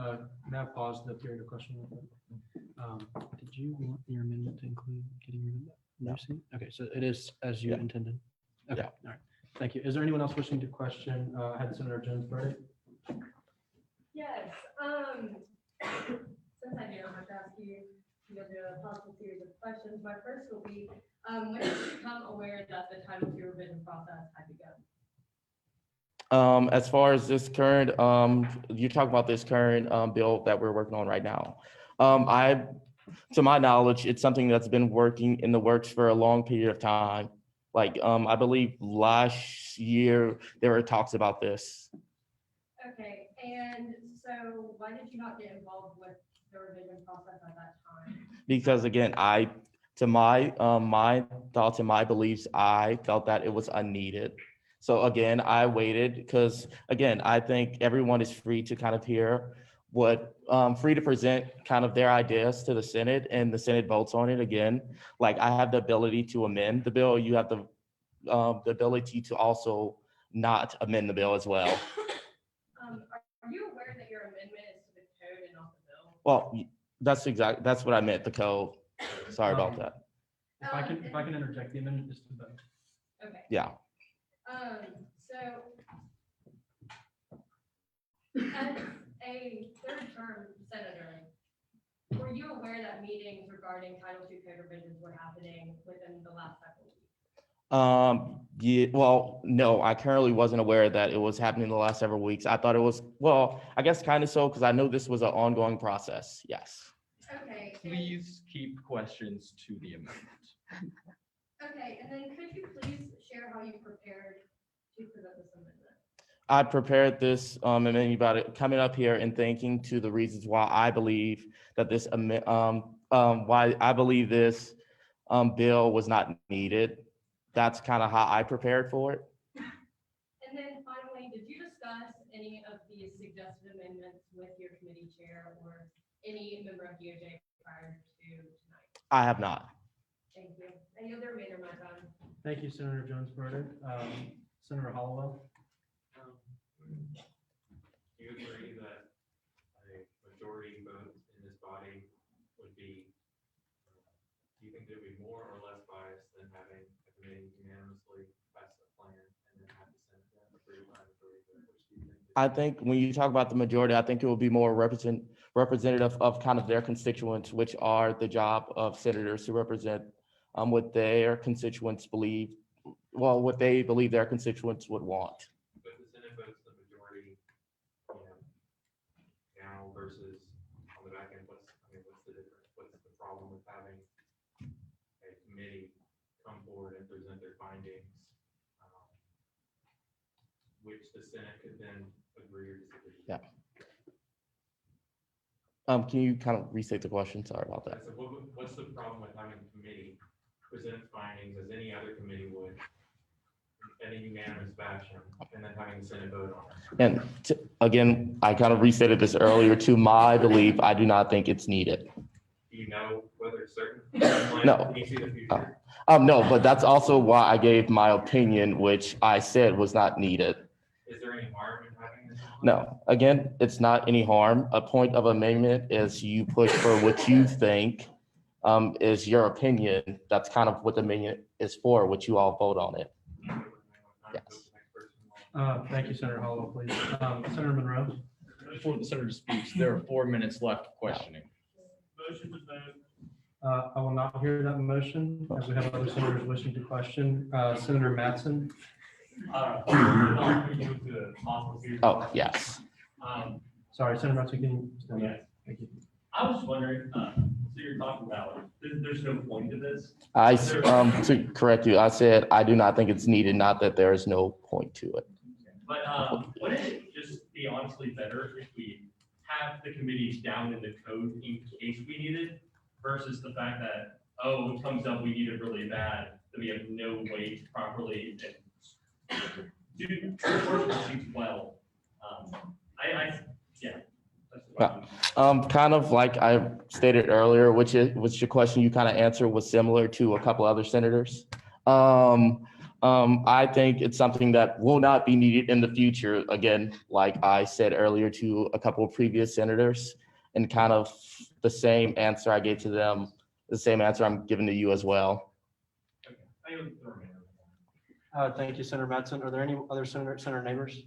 S1: May I pause the period of question? Real quick? Did you want your amendment to include getting rid of that?
S18: No.
S1: Okay, so it is as you
S18: Yeah.
S1: intended. Okay,
S18: Yeah.
S1: all right. Thank you. Is there anyone else wishing to question? I had Senator Jones Burdick.
S5: Yes, since I do, I'm going to ask you, do a possible series of questions. My first will be, when did you become aware that the Title II revision process had begun?
S18: As far as this current, you talk about this current bill that we're working on right now. To my knowledge, it's something that's been working in the works for a long period of time. Like, I believe last year there were talks about this.
S5: Okay, and so why did you not get involved with the revision process at that time?
S18: Because again, to my thoughts and my beliefs, I felt that it was unneeded. So again, I waited because again, I think everyone is free to kind of hear free to present kind of their ideas to the Senate, and the Senate votes on it again. Like, I have the ability to amend the bill. You have the ability to also not amend the bill as well.
S5: Are you aware that your amendment is to the code and not the bill?
S18: Well, that's what I meant, the code. Sorry about that.
S1: If I can interject, the amendment is to both.
S5: Okay.
S18: Yeah.
S5: So as a third-term senator, were you aware that meetings regarding Title II code revisions were happening within the last several weeks?
S18: Yeah, well, no, I currently wasn't aware that it was happening the last several weeks. I thought it was, well, I guess kind of so, because I know this was an ongoing process. Yes.
S5: Okay.
S17: Please keep questions to the amendment.
S5: Okay, and then could you please share how you prepared to present this amendment?
S18: I prepared this amendment about it coming up here and thinking to the reasons why I believe that this why I believe this bill was not needed. That's kind of how I prepared for it.
S5: And then finally, did you discuss any of these suggested amendments with your committee chair or any member of DOJ prior to tonight?
S18: I have not.
S5: Thank you. Any other remainder of my time?
S1: Thank you, Senator Jones Burdick. Senator Hollowell.
S12: Do you agree that a majority vote in this body would be, do you think there'd be more or less bias than having a committee unanimously pass a plan and then have the Senate approve by majority vote? Which do you think?
S18: I think when you talk about the majority, I think it will be more representative of kind of their constituents, which are the job of senators to represent what their constituents believe, well, what they believe their constituents would want.
S12: But the Senate votes the majority, now versus on the back end, what's the difference? What's the problem with having a committee come forward and present their findings, which the Senate could then agree or disagree.
S18: Yeah. Can you kind of restate the question? Sorry about that.
S12: So what's the problem with having a committee present findings as any other committee would in a unanimous fashion, and then having the Senate vote on it?
S18: And again, I kind of restated this earlier. To my belief, I do not think it's needed.
S12: Do you know whether it's certain?
S18: No.
S12: Can you see the future?
S18: No, but that's also why I gave my opinion, which I said was not needed.
S12: Is there any harm in having this?
S18: No, again, it's not any harm. A point of amendment is you push for what you think is your opinion. That's kind of what the amendment is for, what you all vote on it. Yes.
S1: Thank you, Senator Hollowell, please. Senator Monroe?
S17: Before the senator speaks, there are 4 minutes left for questioning.
S4: Motion to vote.
S1: I will not hear that motion as we have other senators wishing to question. Senator Mattson?
S18: Oh, yes.
S1: Sorry, Senator Mattson, can you?
S6: Yeah.
S1: Thank you.
S6: I was just wondering, so you're talking about, there's no point to this?
S18: To correct you, I said I do not think it's needed, not that there is no point to it.
S6: But wouldn't it just be honestly better if we have the committees down in the code in case we need it, versus the fact that, oh, it comes up, we need it really bad, that we have no way to properly do work things well. Yeah. That's the question.
S18: Kind of like I stated earlier, which your question you kind of answered was similar to a couple other senators. I think it's something that will not be needed in the future. Again, like I said earlier to a couple of previous senators, and kind of the same answer I gave to them, the same answer I'm giving to you as well.
S1: Thank you, Senator Mattson. Are there any other senator neighbors?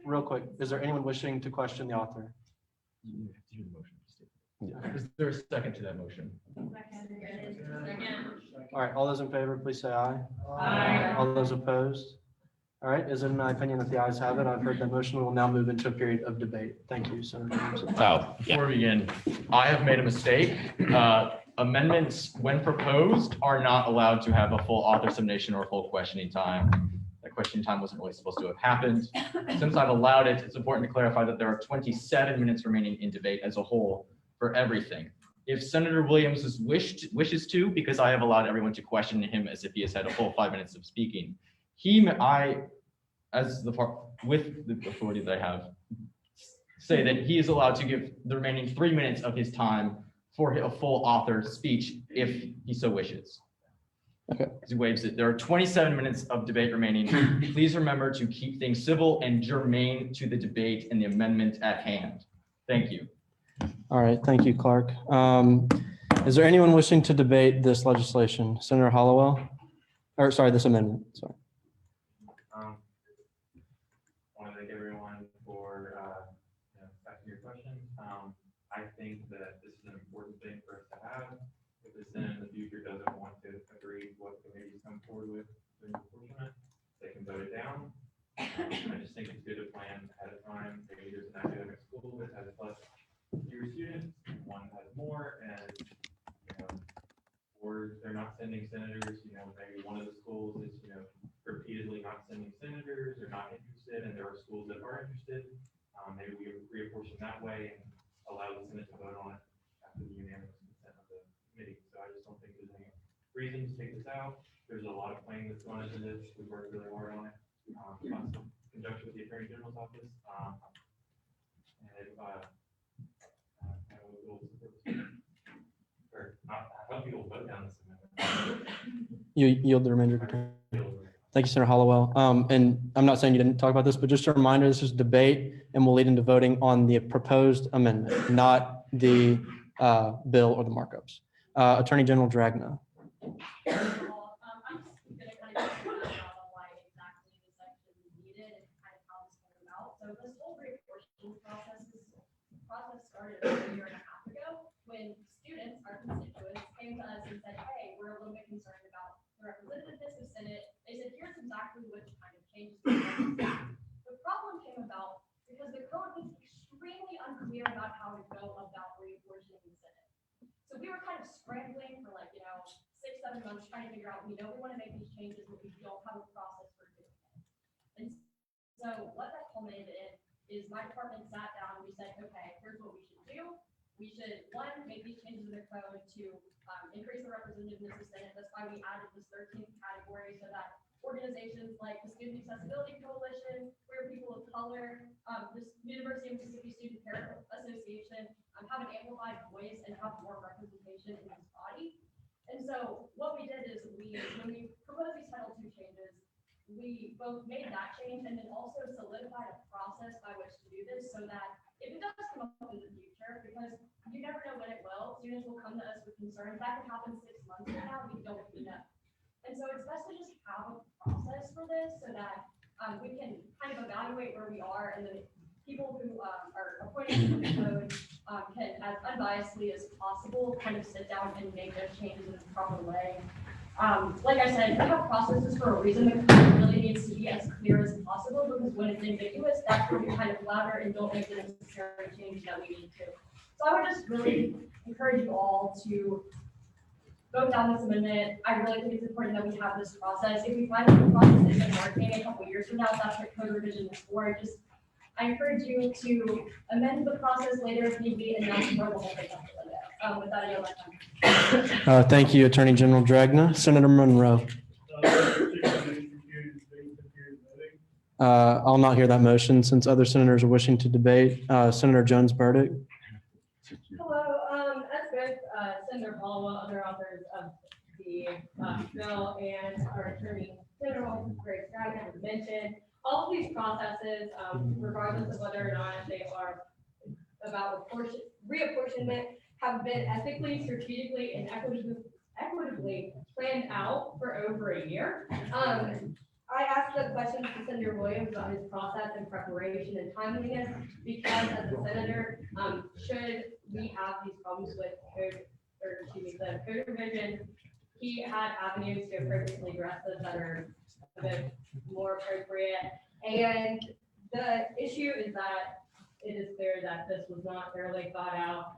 S1: Real quick, is there anyone wishing to question the author?
S17: You have to hear the motion. Is there a second to that motion?
S1: All right, all those in favor, please say aye.
S3: Aye.
S1: All those opposed? All right, is it in my opinion that the ayes have it? I've heard that motion. We will now move into a period of debate. Thank you, Senator Jameson.
S17: Before we begin, I have made a mistake. Amendments, when proposed, are not allowed to have a full author submission or full questioning time. That questioning time wasn't really supposed to have happened. Since I've allowed it, it's important to clarify that there are 27 minutes remaining in debate as a whole for everything. If Senator Williams wishes to, because I have allowed everyone to question him as if he has had a full 5 minutes of speaking, with the authority that I have, say that he is allowed to give the remaining 3 minutes of his time for a full author speech if he so wishes.
S18: Okay.
S17: He waives it. There are 27 minutes of debate remaining. Please remember to keep things civil and germane to the debate and the amendment at hand. Thank you.
S1: All right, thank you, Clark. Is there anyone wishing to debate this legislation? Senator Hollowell? Or sorry, this amendment, sorry.
S12: Want to thank everyone for asking your questions. I think that this is an important thing for us to have. If the Senate in the future doesn't want to agree with what the committees come forward with, then unfortunate, they can vote it down. I just think it's good to plan ahead of time. Maybe there's an academic school that has fewer students, one has more, and or they're not sending senators. Maybe one of the schools is repeatedly not sending senators or not interested, and there are schools that are interested. Maybe we reapportion that way and allow the Senate to vote on it after the unanimous consent of the committee. So I just don't think there's any reason to take this out. There's a lot of planning that's gone into this. We've worked really hard on it. In conjunction with the Attorney General's office. I hope you will vote down this amendment.
S1: You yield the remainder of your time. Thank you, Senator Hollowell. And I'm not saying you didn't talk about this, but just a reminder, this is debate and we'll lead into voting on the proposed amendment, not the bill or the markups. Attorney General Dragna.
S5: I'm just gonna kind of why exactly the section is needed and kind of how this came about. So this whole reapportioning process started a year and a half ago when students, our constituents, came to us and said, hey, we're a little bit concerned about the representativeness of Senate. They said, here's exactly what kind of changes. The problem came about because the code was extremely unclear about how to go about reapportioning the Senate. we know we want to make these changes, but we don't have a process for doing it. And so what that culminated in is my department sat down, we said, okay, here's what we should do. We should, one, make these changes in the code to increase the representativeness of Senate. That's why we added this 13th category so that organizations like the Student Accessibility Coalition, Queer People of Color, this University of Mississippi Student Parent Association have an amplified voice and have more representation in this body. And so what we did is when we proposed these Title II changes, we both made that change and then also solidified a process by which to do this so that if it does come up in the future, because you never know when it will, students will come to us with concerns. That could happen 6 months from now, we don't even know. And so it's best to just have a process for this so that we can kind of evaluate where we are and then people who are appointed to the code can, as unbiasedly as possible, kind of sit down and make those changes in a proper way. Like I said, we have processes for a reason. The code really needs to be as clear as possible because when it's ambiguous, that's where we kind of louder and don't make the necessary change that we need to. So I would just really encourage you all to vote down this amendment. I really think it's important that we have this process. If we find that the process isn't working a couple years from now, that's what code revision is for. I encourage you to amend the process later if need be and not throw the whole thing out the window. With that, I yield my time.
S1: Thank you, Attorney General Dragna. Senator Monroe. I'll not hear that motion since other senators are wishing to debate. Senator Jones Burdick.
S5: Hello, as both Senator Hollowell, other authors of the bill, and our Attorney General Greg Stroud have mentioned, all of these processes, regardless of whether or not they are about reapportionment, have been ethically, strategically, and equitably planned out for over a year. I asked the questions to Senator Williams about his process and preparation and timeliness because as a senator, should we have these problems with the code revision, he had avenues to appropriately address those that are a bit more appropriate. And the issue is that it is clear that this was not fairly thought out.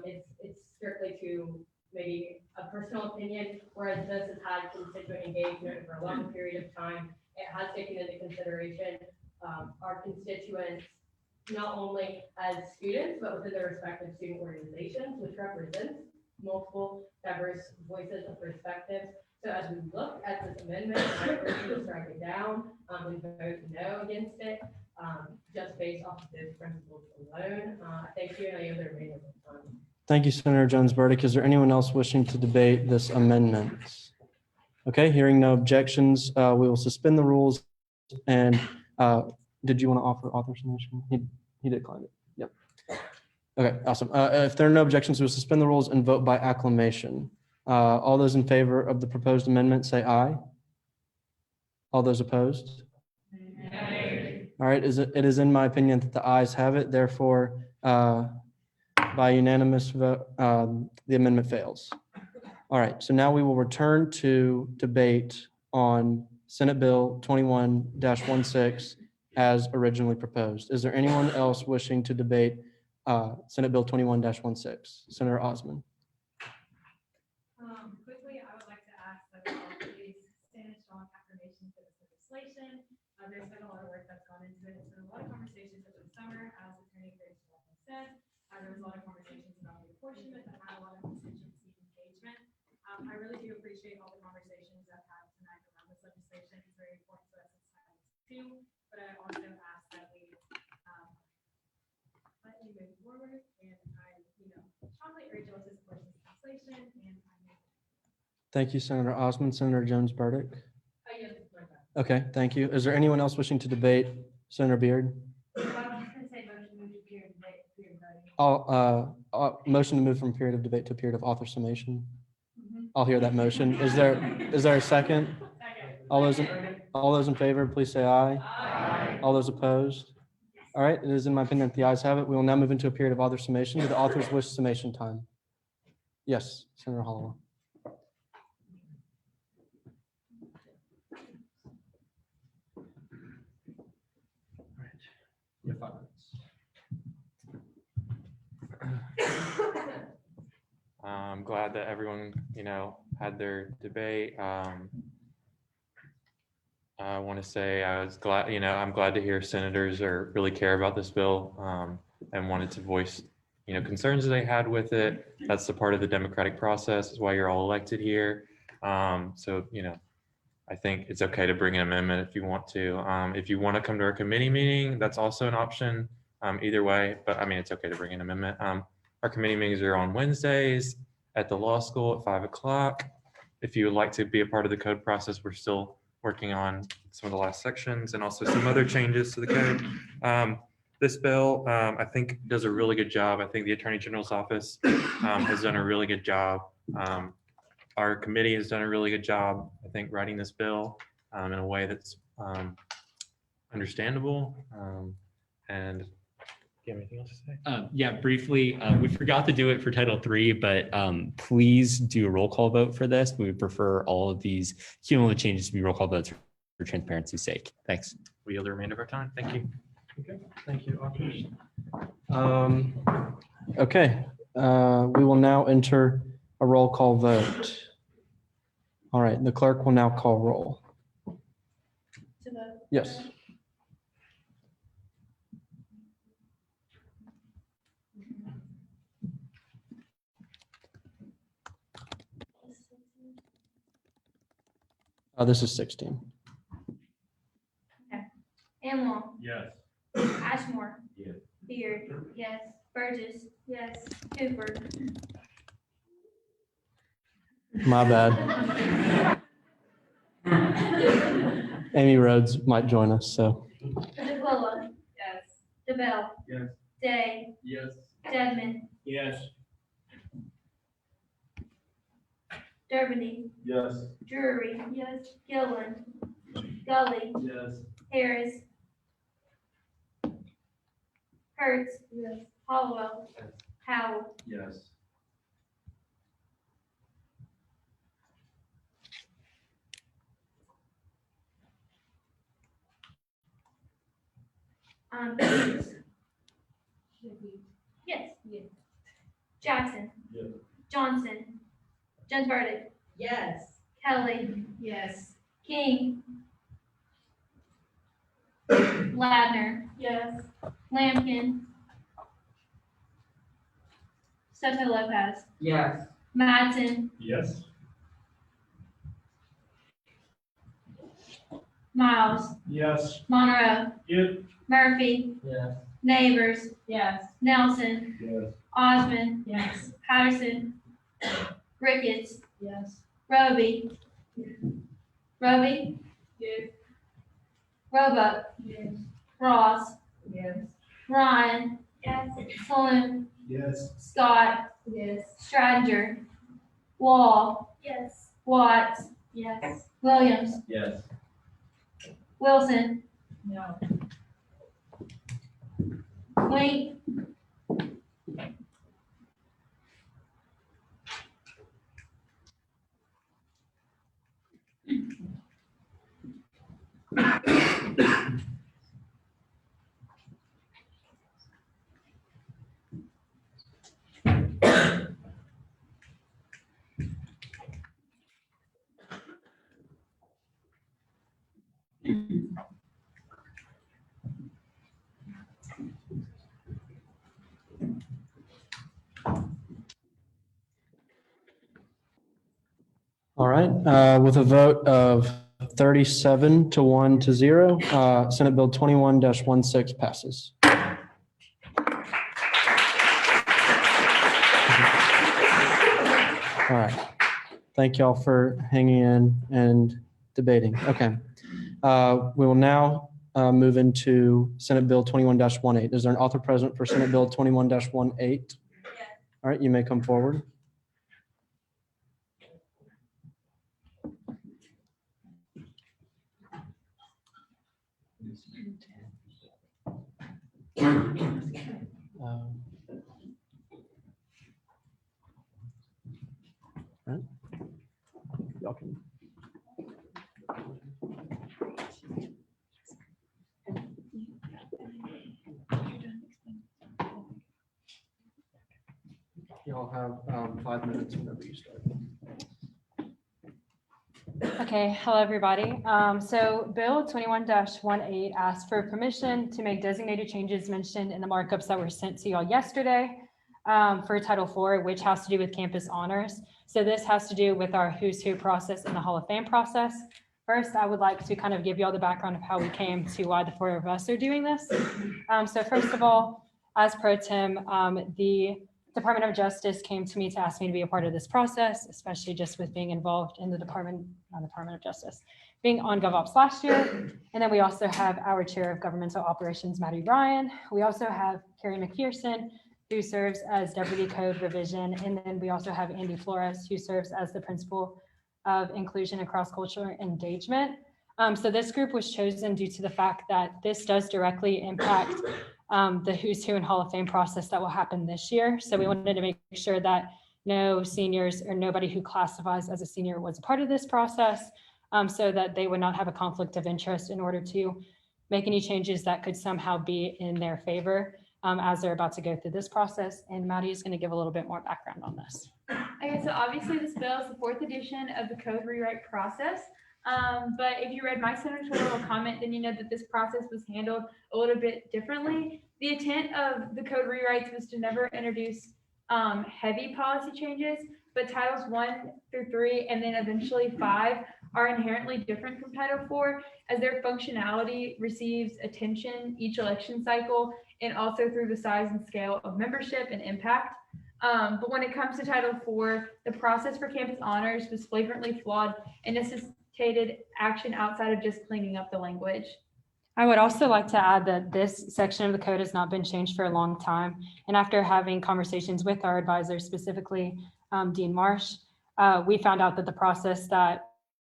S5: It's strictly to maybe a personal opinion, whereas this has had constituent engagement for a long period of time. It has taken into consideration our constituents, not only as students, but within their respective student organizations, which represents multiple diverse voices and perspectives. So as we look at this amendment, I urge you to strike it down and vote no against it, just based off of those principles alone. Thank you, and I yield the remainder of the time.
S1: Thank you, Senator Jones Burdick. Is there anyone else wishing to debate this amendment? Okay, hearing no objections, we will suspend the rules. And did you want to offer authorization? He declined it. Yep. Okay, awesome. If there are no objections, we'll suspend the rules and vote by acclamation. All those in favor of the proposed amendment, say aye. All those opposed? Aye. All right, it is in my opinion that the ayes have it. Therefore, by unanimous vote, the amendment fails. All right, so now we will return to debate on Senate Bill 21-16 as originally proposed. Is there anyone else wishing to debate Senate Bill 21-16? Senator Osmond.
S3: Quickly, I would like to ask that we all please stand in strong affirmation for this legislation. There's been a lot of work that's gone into it. There's been a lot of conversations over the summer, as Attorney Greg said. There was a lot of conversations about the apportionment that had a lot of constituency engagement. I really do appreciate all the conversations I've had tonight around this legislation. It's very important to us as Title II, but I also ask that we let me move forward, and I, strongly urge you all to support this legislation. And
S1: Thank you, Senator Osmond. Senator Jones Burdick. Okay, thank you. Is there anyone else wishing to debate Senator Beard? Motion to move from period of debate to period of author summation. I'll hear that motion. Is there a second? All those in favor, please say aye. Aye. All those opposed? All right, it is in my opinion that the ayes have it. We will now move into a period of author summation. Do the authors wish summation time? Yes, Senator Hollowell.
S17: You have 5 minutes.
S12: I'm glad that everyone, had their debate. I want to say I was glad, I'm glad to hear senators really care about this bill, and wanted to voice, concerns they had with it. That's the part of the democratic process, is why you're all elected here. So, I think it's okay to bring an amendment if you want to. If you want to come to our committee meeting, that's also an option. Either way, but I mean, it's okay to bring an amendment. Our committee meetings are on Wednesdays at the law school at 5 o'clock. If you would like to be a part of the code process, we're still working on some of the last sections and also some other changes to the code. This bill, I think, does a really good job. I think the Attorney General's office has done a really good job. Our committee has done a really good job, I think, writing this bill in a way that's understandable. And do you have anything else to say?
S14: Yeah, briefly, we forgot to do it for Title III, but please do a roll call vote for this. We would prefer all of these cumulative changes to be roll call votes for transparency's sake. Thanks.
S12: We yield the remainder of our time. Thank you.
S1: Okay, thank you, authors. Okay, we will now enter a roll call vote. All right, the clerk will now call roll. Yes. This is 16.
S2: Amwell.
S4: Yes.
S2: Ashmore.
S16: Yes.
S2: Beard. Yes. Burgess. Yes. Cooper.
S1: My bad. Amy Rhodes might join us, so.
S2: DeQuilla.
S3: Yes.
S2: DeBelle.
S16: Yes.
S2: Day.
S16: Yes.
S2: Dedman.
S16: Yes.
S2: Durbany.
S16: Yes.
S2: Drury. Yes. Gillen. Gully.
S16: Yes.
S2: Harris. Kurtz. Yes. Hollowell. Howell.
S16: Yes.
S2: Hughes. Yes. Jackson.
S16: Yes.
S2: Johnson. Jen's verdict.
S3: Yes.
S2: Kelly.
S3: Yes.
S2: King. Ladner.
S3: Yes.
S2: Lampkin. Soto Lopez.
S3: Yes.
S2: Madsen.
S4: Yes.
S2: Miles.
S16: Yes.
S2: Monroe.
S16: Yep.
S2: Murphy.
S16: Yes.
S2: Neighbors.
S3: Yes.
S2: Nelson.
S16: Yes.
S2: Osmond.
S3: Yes.
S2: Patterson. Ricketts.
S3: Yes.
S2: Roby. Roby.
S3: Yes.
S2: Roebuck.
S3: Yes.
S2: Ross.
S3: Yes.
S2: Ryan.
S3: Yes.
S2: Saloon.
S16: Yes.
S2: Scott.
S3: Yes.
S2: Stratinger. Wall.
S3: Yes.
S2: Watts.
S3: Yes.
S2: Williams.
S16: Yes.
S2: Wilson.
S3: No.
S2: Wink.
S1: All right, with a vote of 37 to 1 to 0, Senate Bill 21-16 passes. All right, thank y'all for hanging in and debating. Okay, we will now move into Senate Bill 21-18. Is there an author present for Senate Bill 21-18? All right, you may come forward. Right. Y'all can. Y'all have 5 minutes whenever you start.
S19: Okay, hello, everybody. So Bill 21-18 asked for permission to make designated changes mentioned in the markups that were sent to y'all yesterday for Title IV, which has to do with campus honors. So this has to do with our who's who process and the Hall of Fame process. First, I would like to kind of give y'all the background of how we came to why the four of us are doing this. So first of all, as pro tem, the Department of Justice came to me to ask me to be a part of this process, especially just with being involved in the Department of Justice, being on GovOps last year. And then we also have our Chair of Governmental Operations, Maddie Ryan. We also have Carrie McPherson, who serves as Deputy Code Revision. And then we also have Andy Flores, who serves as the Principal of Inclusion and Cross-Cultural Engagement. So this group was chosen due to the fact that this does directly impact the Who's Who and Hall of Fame process that will happen this year. So we wanted to make sure that no seniors or nobody who classifies as a senior was a part of this process, so that they would not have a conflict of interest in order to make any changes that could somehow be in their favor as they're about to go through this process. And Maddie is going to give a little bit more background on this.
S2: Okay, so obviously this bill is the fourth edition of the code rewrite process. But if you read my senatorial comment, then you know that this process was handled a little bit differently. The intent of the code rewrites was to never introduce heavy policy changes, but Titles 1 through 3 and then eventually 5 are inherently different from Title 4 as their functionality receives attention each election cycle and also through the size and scale of membership and impact. But when it comes to Title 4, the process for campus honors was flagrantly flawed and necessitated action outside of just cleaning up the language.
S19: I would also like to add that this section of the code has not been changed for a long time. And after having conversations with our advisors, specifically Dean Marsh, we found out that the process that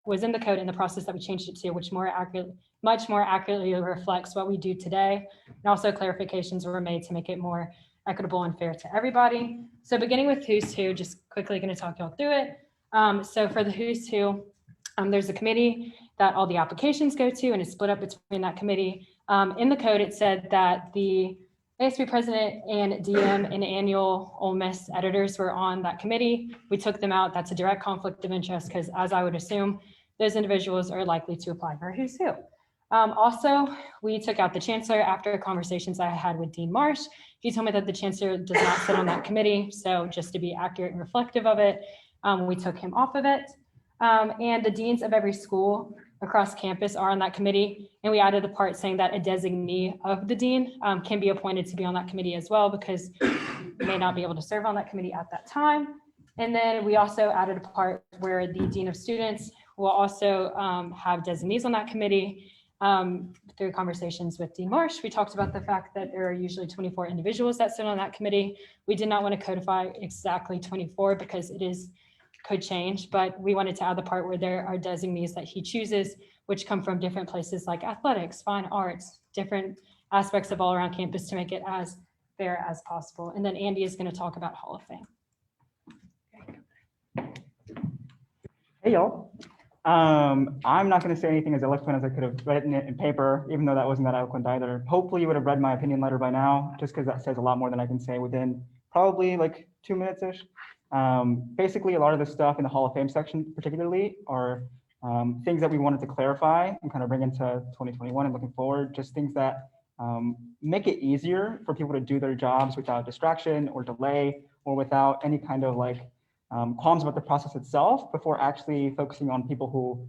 S19: was in the code and the process that we changed it to, which much more accurately reflects what we do today. And also clarifications were made to make it more equitable and fair to everybody. So beginning with Who's Who, just quickly going to talk y'all through it. So for the Who's Who, there's a committee that all the applications go to and it's split up between that committee. In the code, it said that the ASB president and DM and annual Ole Miss editors were on that committee. We took them out. That's a direct conflict of interest because, as I would assume, those individuals are likely to apply for Who's Who. Also, we took out the chancellor after conversations I had with Dean Marsh. He told me that the chancellor does not sit on that committee. So just to be accurate and reflective of it, we took him off of it. And the deans of every school across campus are on that committee. And we added a part saying that a designee of the dean can be appointed to be on that committee as well, because they may not be able to serve on that committee at that time. And then we also added a part where the dean of students will also have designees on that committee. Through conversations with Dean Marsh, we talked about the fact that there are usually 24 individuals that sit on that committee. We did not want to codify exactly 24 because could change, but we wanted to add the part where there are designees that he chooses, which come from different places like athletics, fine arts, different aspects of all around campus to make it as fair as possible. And then Andy is going to talk about Hall of Fame.
S20: Hey, y'all. I'm not going to say anything as eloquent as I could have written it in paper, even though that wasn't that eloquent either. Hopefully you would have read my opinion letter by now, just because that says a lot more than I can say within probably like 2 minutes-ish. Basically, a lot of the stuff in the Hall of Fame section particularly are things that we wanted to clarify and kind of bring into 2021 and looking forward, just things that make it easier for people to do their jobs without distraction or delay or without any kind of like qualms about the process itself before actually focusing on people who,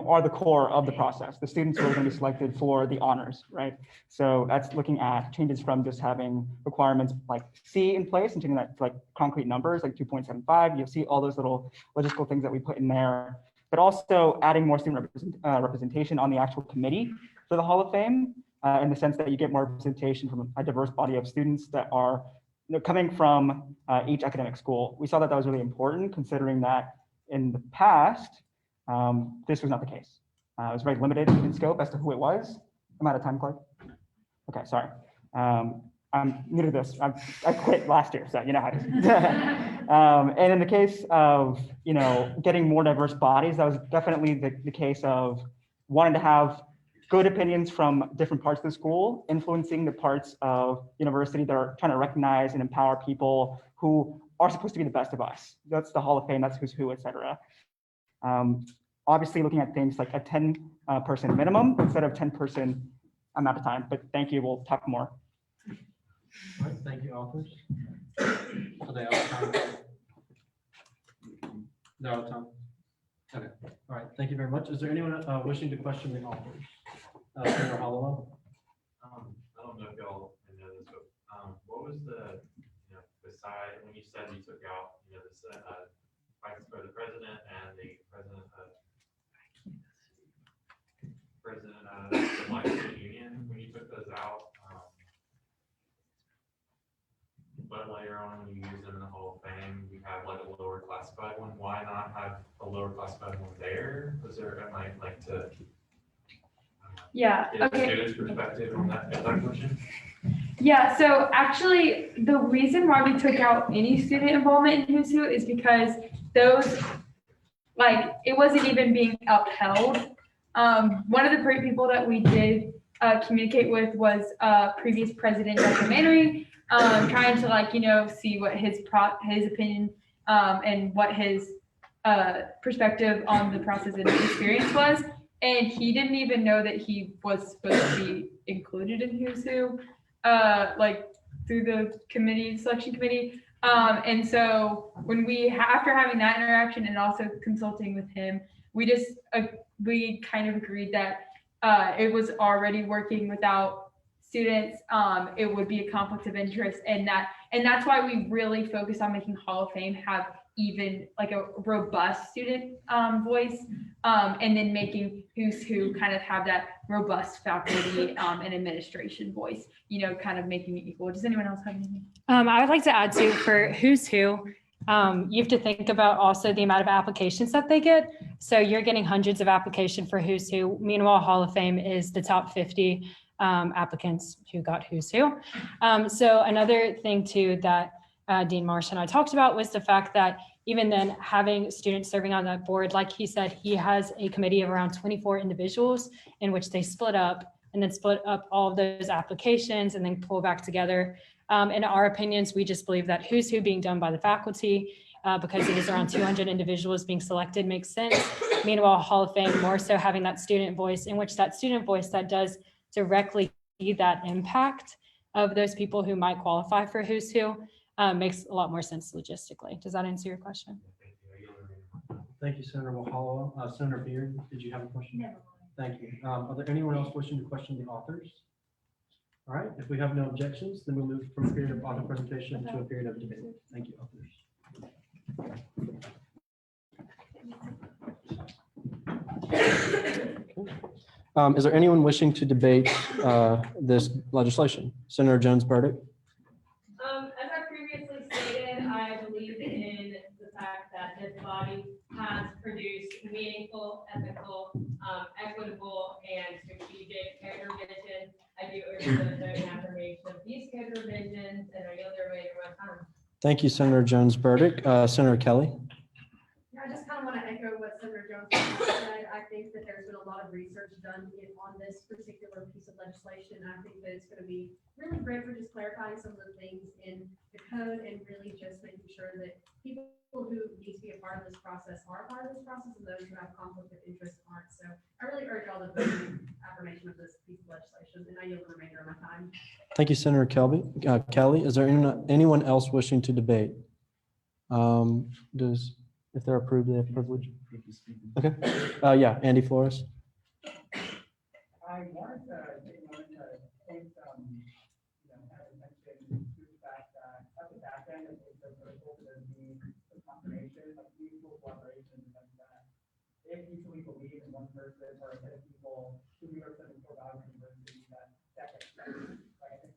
S20: are the core of the process, the students who are going to be selected for the honors, right? So that's looking at changes from just having requirements like C in place and changing that to like concrete numbers like 2.75. You'll see all those little logistical things that we put in there, but also adding more student representation on the actual committee for the Hall of Fame in the sense that you get more representation from a diverse body of students that are coming from each academic school. We saw that was really important considering that in the past, this was not the case. It was very limited in scope as to who it was. I'm out of time, Clark. Okay, sorry. I'm new to this. I quit last year, so you know how it is. And in the case of getting more diverse bodies, that was definitely the case of wanting to have good opinions from different parts of the school, influencing the parts of university that are trying to recognize and empower people who are supposed to be the best of us. That's the Hall of Fame, that's Who's Who, et cetera. obviously looking at things like a 10 person minimum instead of 10-person amount of time. But thank you. We'll talk more.
S1: All right, thank you, authors. Are they out of time? They're out of time? Okay, all right, thank you very much. Is there anyone wishing to question the authors? Senator Hollowell?
S12: I don't know if y'all know this, but what was the, beside, when you said you took out, vice for the president and the president of the Black Student Union, when you took those out, but later on, when you use them in the Hall of Fame, you have like a lower classified one. Why not have a lower classified one there? Was there, I might like to
S2: Yeah,
S12: get a
S2: okay.
S12: student's perspective on that question?
S2: Yeah, so actually, the reason why we took out any student involvement in Who's Who is because those, like, it wasn't even being upheld. One of the great people that we did communicate with was previous president, Dr. Mannery, trying to see what his opinion and what his perspective on the process and experience was. And he didn't even know that he was supposed to be included in Who's Who, through the selection committee. And so when after having that interaction and also consulting with him, we kind of agreed that it was already working without students. It would be a conflict of interest, and that's why we really focus on making Hall of Fame have even like a robust student voice, and then making Who's Who kind of have that robust faculty and administration voice, kind of making it equal. Does anyone else have anything?
S19: I would like to add too, for Who's Who, you have to think about also the amount of applications that they get. So you're getting hundreds of applications for Who's Who. Meanwhile, Hall of Fame is the top 50 applicants who got Who's Who. So another thing too that Dean Marsh and I talked about was the fact that even then having students serving on that board, like he said, he has a committee of around 24 individuals in which they split up and then split up all of those applications and then pull back together. In our opinions, we just believe that Who's Who being done by the faculty, because it is around 200 individuals being selected, makes sense. Meanwhile, Hall of Fame more so having that student voice, in which that student voice that does directly see that impact of those people who might qualify for Who's Who, makes a lot more sense logistically. Does that answer your question?
S1: Thank you, Senator Hollowell. Senator Beard, did you have a question?
S2: No.
S1: Thank you. Are there anyone else wishing to question the authors? All right, if we have no objections, then we'll move from a period of author presentation to a period of debate. Thank you, authors. Is there anyone wishing to debate this legislation? Senator Jones Burdick.
S10: As I previously stated, I believe in the fact that this body has produced meaningful, ethical, equitable, and strategic code revisions. I do urge the vote in affirmation of these code revisions, and I yield the remainder of my time.
S1: Thank you, Senator Jones Burdick. Senator Kelly.
S5: Yeah, I just kind of want to echo what Senator Jones said. I think that there's been a lot of research done on this particular piece of legislation. I think that it's going to be really great for just clarifying some of the things in the code and really just making sure that people who need to be a part of this process are a part of this process, and those who have conflict of interest aren't. So I really urge all to vote in affirmation of this piece of legislation, and I yield the remainder of my time.
S1: Thank you, Senator Kelly. Is there anyone else wishing to debate? If they're approved, they have privilege. Okay. Yeah, Andy Flores.
S21: I wanted to take a moment to thank, kind of mention the fact that at the back end, it's so critical to there be the confirmation of mutual collaboration in the sense that if you truly believe in one person or a set of people who we represent in core values and diversity, that gets done. Right? And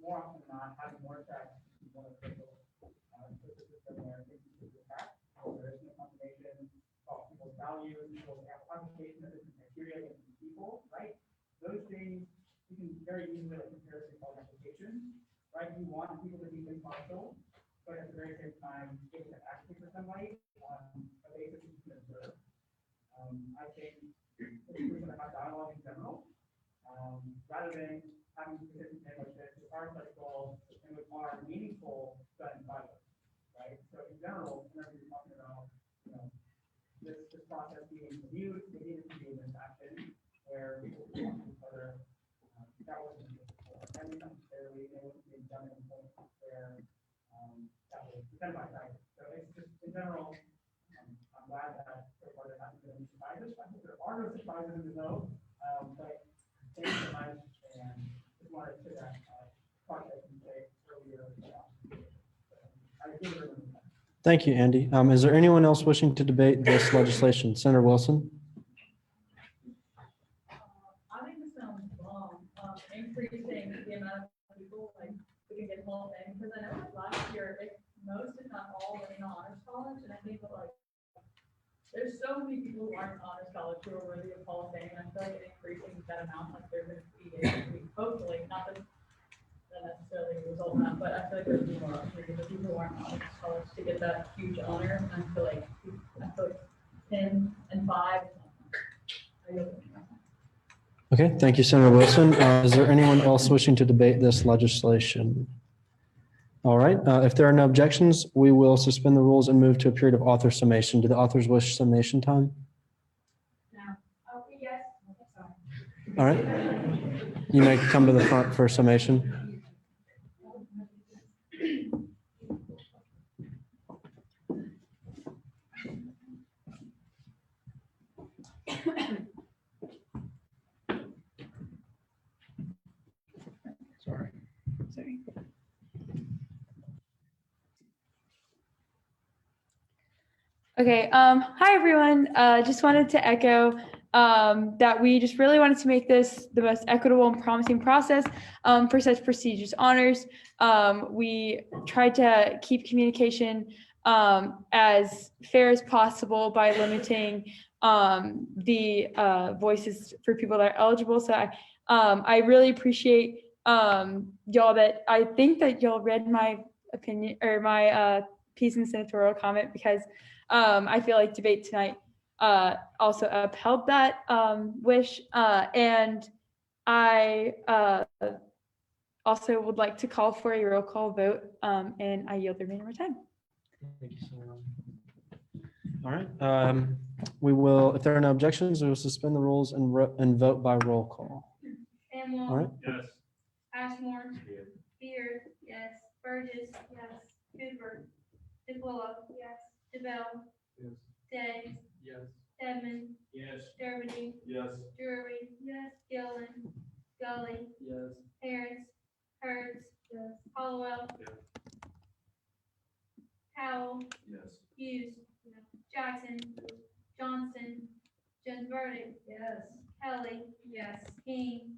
S21: more often than not, having more text is one of the critical system where things can be back. There is no confirmation of people's values, people's application of different criteria and people, right? Those things you can very easily compare to all applications, right? You want people to be impartial, but at the very same time, able to advocate for somebody on a basis you can observe. I think it's important to have dialogue in general, rather than having specific things like this, which are flexible and which are meaningful but in silos, right? So in general, whenever you're talking about, this process being reviewed, they needed to be in this action where people want to further, that wasn't before. And necessarily, they wouldn't be done in a point where, that was incentivized either. So it's just, in general, I'm glad that so far there hasn't been any surprises. I hope there are no surprises in the vote, but thanks so much, and just wanted to, process and say earlier. I do remember that.
S1: Thank you, Andy. Is there anyone else wishing to debate this legislation? Senator Wilson?
S3: I think this sounds wrong, increasing the amount of people, like, we can get the whole thing, because I know like last year, most, if not all, went in honors college, and I think that like, there's so many people who aren't in honors college who are worthy of Hall of Fame, and I feel like increasing that amount, like, they're gonna be, hopefully, not that necessarily result in that, but I feel like there's more opportunity for people who aren't in honors college to get that huge honor, and I feel like 10 and 5.
S1: Okay, thank you, Senator Wilson. Is there anyone else wishing to debate this legislation? All right, if there are no objections, we will suspend the rules and move to a period of author summation. Do the authors wish summation time?
S2: No. Yes.
S1: All right. You may come to the front for summation. Sorry.
S7: Okay, hi everyone. Just wanted to echo that we just really wanted to make this the most equitable and promising process for such prestigious honors. We tried to keep communication as fair as possible by limiting the voices for people that are eligible. So I really appreciate y'all that I think that y'all read my opinion or my piece in the senatorial comment, because I feel like debate tonight also upheld that wish. And I also would like to call for a roll call vote, and I yield the remainder of my time.
S1: Thank you, Senator. All right. We will, if there are no objections, we will suspend the rules and vote by roll call.
S2: Samuel.
S1: All right.
S4: Yes.
S2: Ashmore. Beard. Yes. Burgess. Yes. Cooper. DeQuilla. Yes. DeBelle.
S16: Yes.
S2: Day.
S16: Yes.
S2: Edmund.
S16: Yes.
S2: Dermody.
S16: Yes.
S2: Drury. Yes. Gillen. Gully.
S16: Yes.
S2: Harris. Hurts. Yes. Hollowell.
S16: Yes.
S2: Powell.
S16: Yes.
S2: Hughes. Jackson. Johnston. Jones Verdict. Yes. Kelly. Yes. King.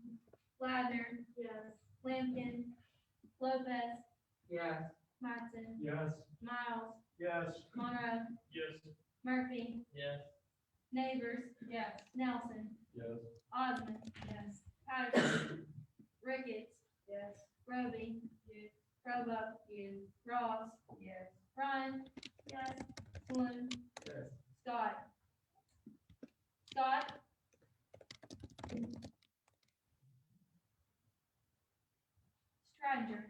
S2: Ladner. Yes. Lampkin. Lopez.
S21: Yes.
S2: Martin.
S16: Yes.
S2: Miles.
S16: Yes.
S2: Monroe.
S16: Yes.
S2: Murphy.
S16: Yes.
S2: Neighbors. Yes. Nelson.
S16: Yes.
S2: Osmond. Yes. Patterson. Ricketts. Yes. Roby. Yes. Roebuck. Yes. Ross. Yes. Ryan. Yes. Sloan.
S16: Yes.
S2: Scott. Scott. Stranger.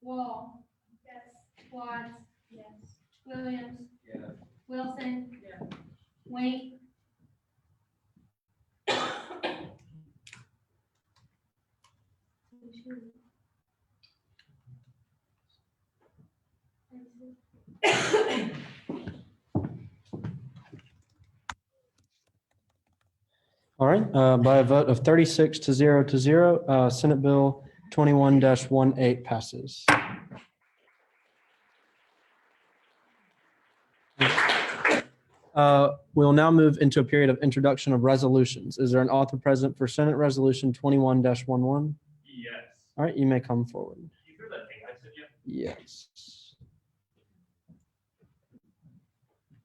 S2: Wall. Yes. Watts. Yes. Williams.
S16: Yes.
S2: Wilson.
S21: Yes.
S2: Wayne.
S1: All right. By a vote of 36 to 0, Senate Bill 21-18 passes. We'll now move into a period of introduction of resolutions. Is there an author present for Senate Resolution 21-11?
S6: Yes.
S1: All right, you may come forward.
S6: You hear that thing I said yet?
S1: Yes.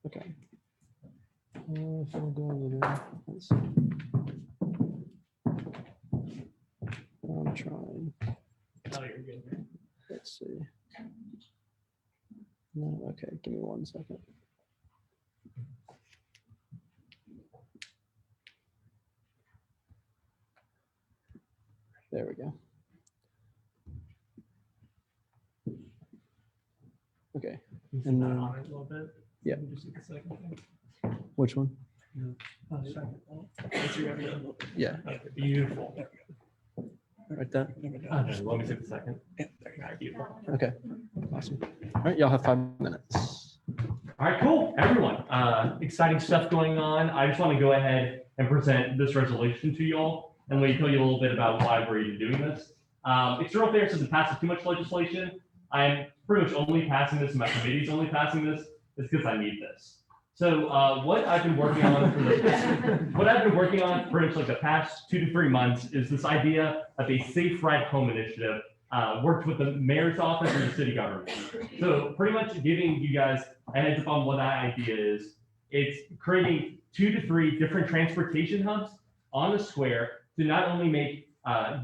S1: Okay. If we'll go over there, let's see. I'm trying. Let's see. No, okay, give me 1 second. There we go. Okay. And then,
S8: On it a little bit.
S1: yeah.
S8: Just take a second.
S1: Which one? Yeah.
S14: Beautiful.
S1: Right there.
S14: Let me take a second. Beautiful.
S1: Okay. Awesome. All right, y'all have 5 minutes.
S6: All right, cool. Everyone, exciting stuff going on. I just want to go ahead and present this resolution to y'all, and let me tell you a little bit about why we're even doing this. It's real fair since it passes too much legislation. I'm pretty much only passing this, my committee's only passing this, is because I need this. So what I've been working on for pretty much like the past 2 to 3 months is this idea of a safe ride home initiative. Worked with the mayor's office and the city government. So pretty much giving you guys a heads up on what that idea is. It's creating 2 to 3 different transportation hubs on the square to not only make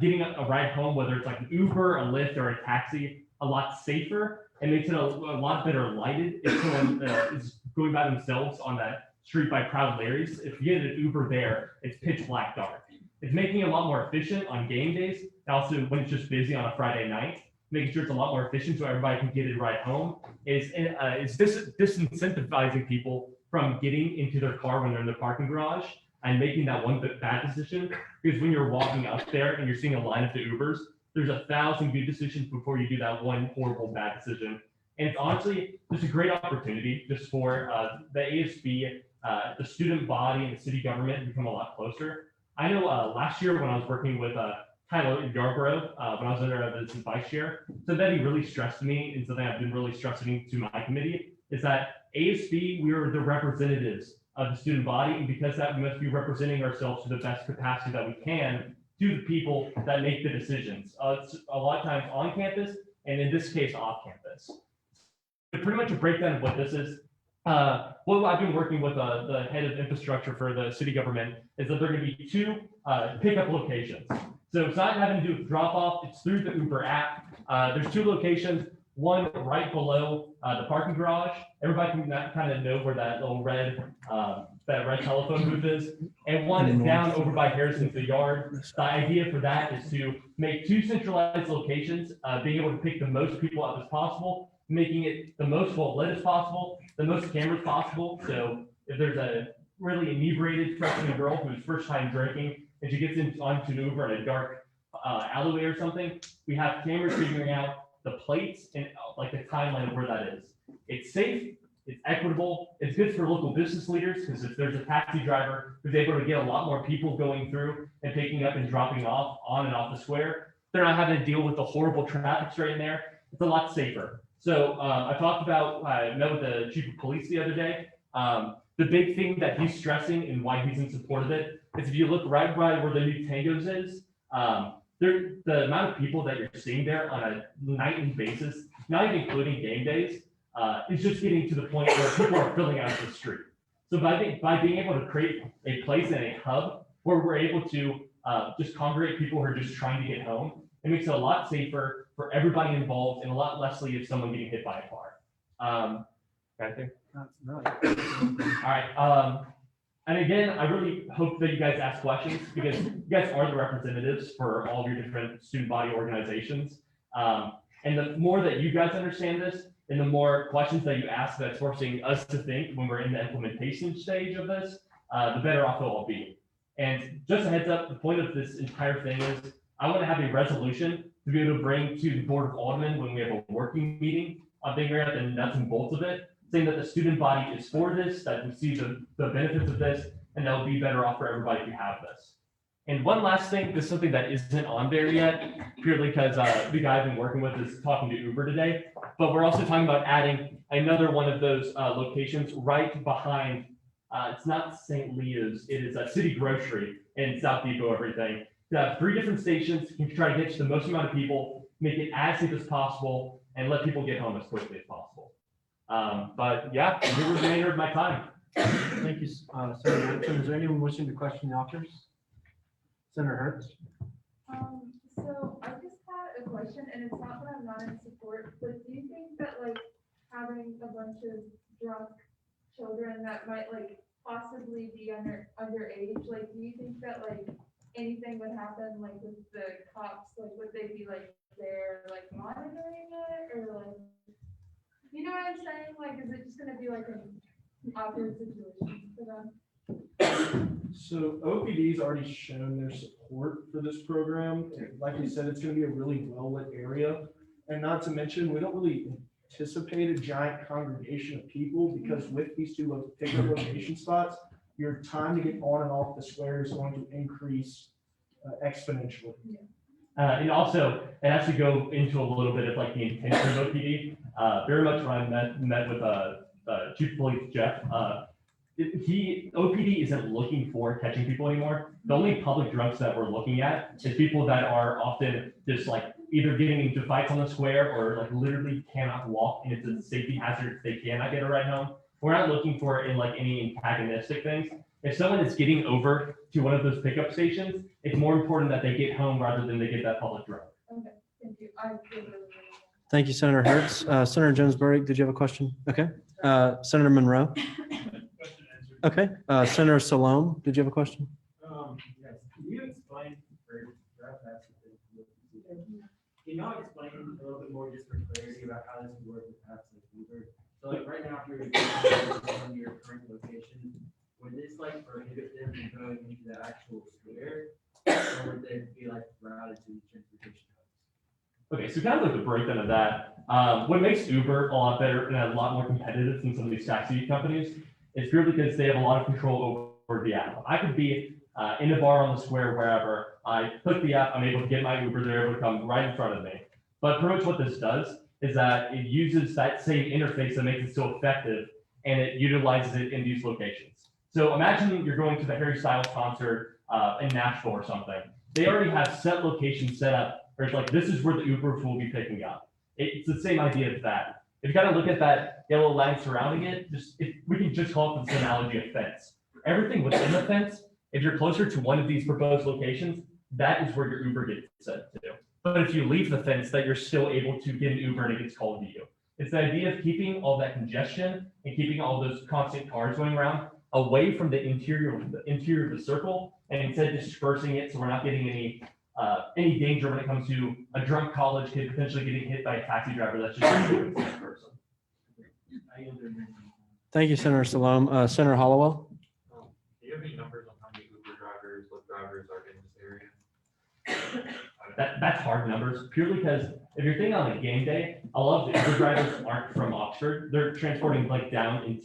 S6: getting a ride home, whether it's like an Uber, a Lyft, or a taxi, a lot safer. It makes it a lot better lighted if someone is going by themselves on that street by Proud Larry's. If you get an Uber there, it's pitch black dark. It's making it a lot more efficient on game days, and also when it's just busy on a Friday night, making sure it's a lot more efficient so everybody can get a ride home. Is disincentivizing people from getting into their car when they're in the parking garage and making that one bad decision. Because when you're walking up there and you're seeing a line of the Ubers, there's 1,000 good decisions before you do that one horrible bad decision. And it's honestly just a great opportunity just for the ASB, the student body and the city government to become a lot closer. I know last year when I was working with Tyler Yarborough, when I was under as vice chair, something that he really stressed to me and something I've been really stressing to my committee is that ASB, we are the representatives of the student body. And because that, we must be representing ourselves to the best capacity that we can to the people that make the decisions. It's a lot of times on campus, and in this case, off campus. Pretty much a breakdown of what this is. What I've been working with the head of infrastructure for the city government is that there are going to be 2 pickup locations. So it's not having to do with drop off, it's through the Uber app. There's 2 locations, one right below the parking garage. Everybody can kind of know where that little red telephone booth is. And one down over by Harrison's the yard. The idea for that is to make 2 centralized locations, being able to pick the most people up as possible, making it the most well lit as possible, the most cameras possible. So if there's a really inebriated freshman girl who's first time drinking and she gets onto an Uber in a dark alleyway or something, we have cameras figuring out the plates and like the timeline of where that is. It's safe, it's equitable, it's good for local business leaders because if there's a taxi driver who's able to get a lot more people going through and picking up and dropping off on and off the square, they're not having to deal with the horrible traffic straight in there. It's a lot safer. So I met with the chief of police the other day. The big thing that he's stressing and why he's in support of it is if you look right by where the new Tangos is, the amount of people that you're seeing there on a nightly basis, not even including game days, is just getting to the point where people are filling out the street. So by being able to create a place and a hub where we're able to just congregate people who are just trying to get home, it makes it a lot safer for everybody involved and a lot less of someone getting hit by a car. I think. All right. And again, I really hope that you guys ask questions because you guys are the representatives for all of your different student body organizations. And the more that you guys understand this and the more questions that you ask that's forcing us to think when we're in the implementation stage of this, the better off it will be. And just a heads up, the point of this entire thing is I want to have a resolution to be able to bring to the Board of Aldermen when we have a working meeting on figuring out the nuts and bolts of it, saying that the student body is for this, that we see the benefits of this, and that will be better off for everybody if you have this. And one last thing, this is something that isn't on there yet, purely because the guy I've been working with is talking to Uber today, but we're also talking about adding another one of those locations right behind, it's not St. Leo's, it is a City Grocery in South Depot, everything. To have 3 different stations, you can try to get to the most amount of people, make it as safe as possible, and let people get home as quickly as possible. But yeah, this is the remainder of my time.
S11: Thank you, Senator Anderson. Is there anyone wishing to question the authors? Senator Hertz?
S2: So I just had a question, and it's not that I'm not in support, but do you think that like having a bunch of drunk children that might like possibly be underage, like do you think that like anything would happen like with the cops, like would they be like there like monitoring it or like, you know what I'm saying? Like, is it just gonna be like an awkward situation for
S9: So OPD's already shown their support for this program. And like we said, it's gonna be a really well-lit area. And not to mention, we don't really anticipate a giant congregation of people because with these two pickup location spots, your time to get on and off the square is going to increase exponentially.
S6: And also, it has to go into a little bit of like the intention of OPD. Very much when I met with Chief Police Jeff, OPD isn't looking for catching people anymore. The only public drunks that we're looking at is people that are often just like either getting into fights on the square or like literally cannot walk and it's a safety hazard if they cannot get a ride home. We're not looking for in like any antagonistic things. If someone is getting over to one of those pickup stations, it's more important that they get home rather than they get that public drug.
S2: Okay, thank you.
S1: Thank you, Senator Hertz. Senator Jonesborough, did you have a question? Okay. Senator Monroe. Okay. Senator Salome, did you have a question?
S11: Yes, can you explain, can y'all explain a little bit more just for clarity about how this would work with apps like Uber? So like right now, if you're in your current location, would this like prohibit them from going into the actual square? Or would they be like routed to the transportation hubs?
S6: Okay, so kind of like the breakdown of that. What makes Uber a lot better and a lot more competitive than some of these taxi companies is purely because they have a lot of control over the app. I could be in a bar on the square, wherever. I click the app, I'm able to get my Uber, they're able to come right in front of me. But pretty much what this does is that it uses that same interface that makes it so effective and it utilizes it in these locations. So imagine you're going to the Harry Styles concert in Nashville or something. They already have set locations set up where it's like, this is where the Ubers will be picking up. It's the same idea as that. If you kind of look at that yellow line surrounding it, we can just call it this analogy of fence. Everything within the fence, if you're closer to one of these proposed locations, that is where your Uber gets set to. But if you leave the fence, that you're still able to get an Uber and it gets called to you. It's the idea of keeping all that congestion and keeping all those constant cars going around away from the interior of the circle, and instead dispersing it so we're not getting any danger when it comes to a drunk college kid potentially getting hit by a taxi driver that's just doing that person.
S1: Thank you, Senator Salome. Senator Hollowell.
S12: Do you have any numbers on how many Uber drivers, Lyft drivers are in this area?
S6: That's hard numbers, purely because if you're thinking on a game day, a lot of the Uber drivers aren't from Oxford. They're transporting down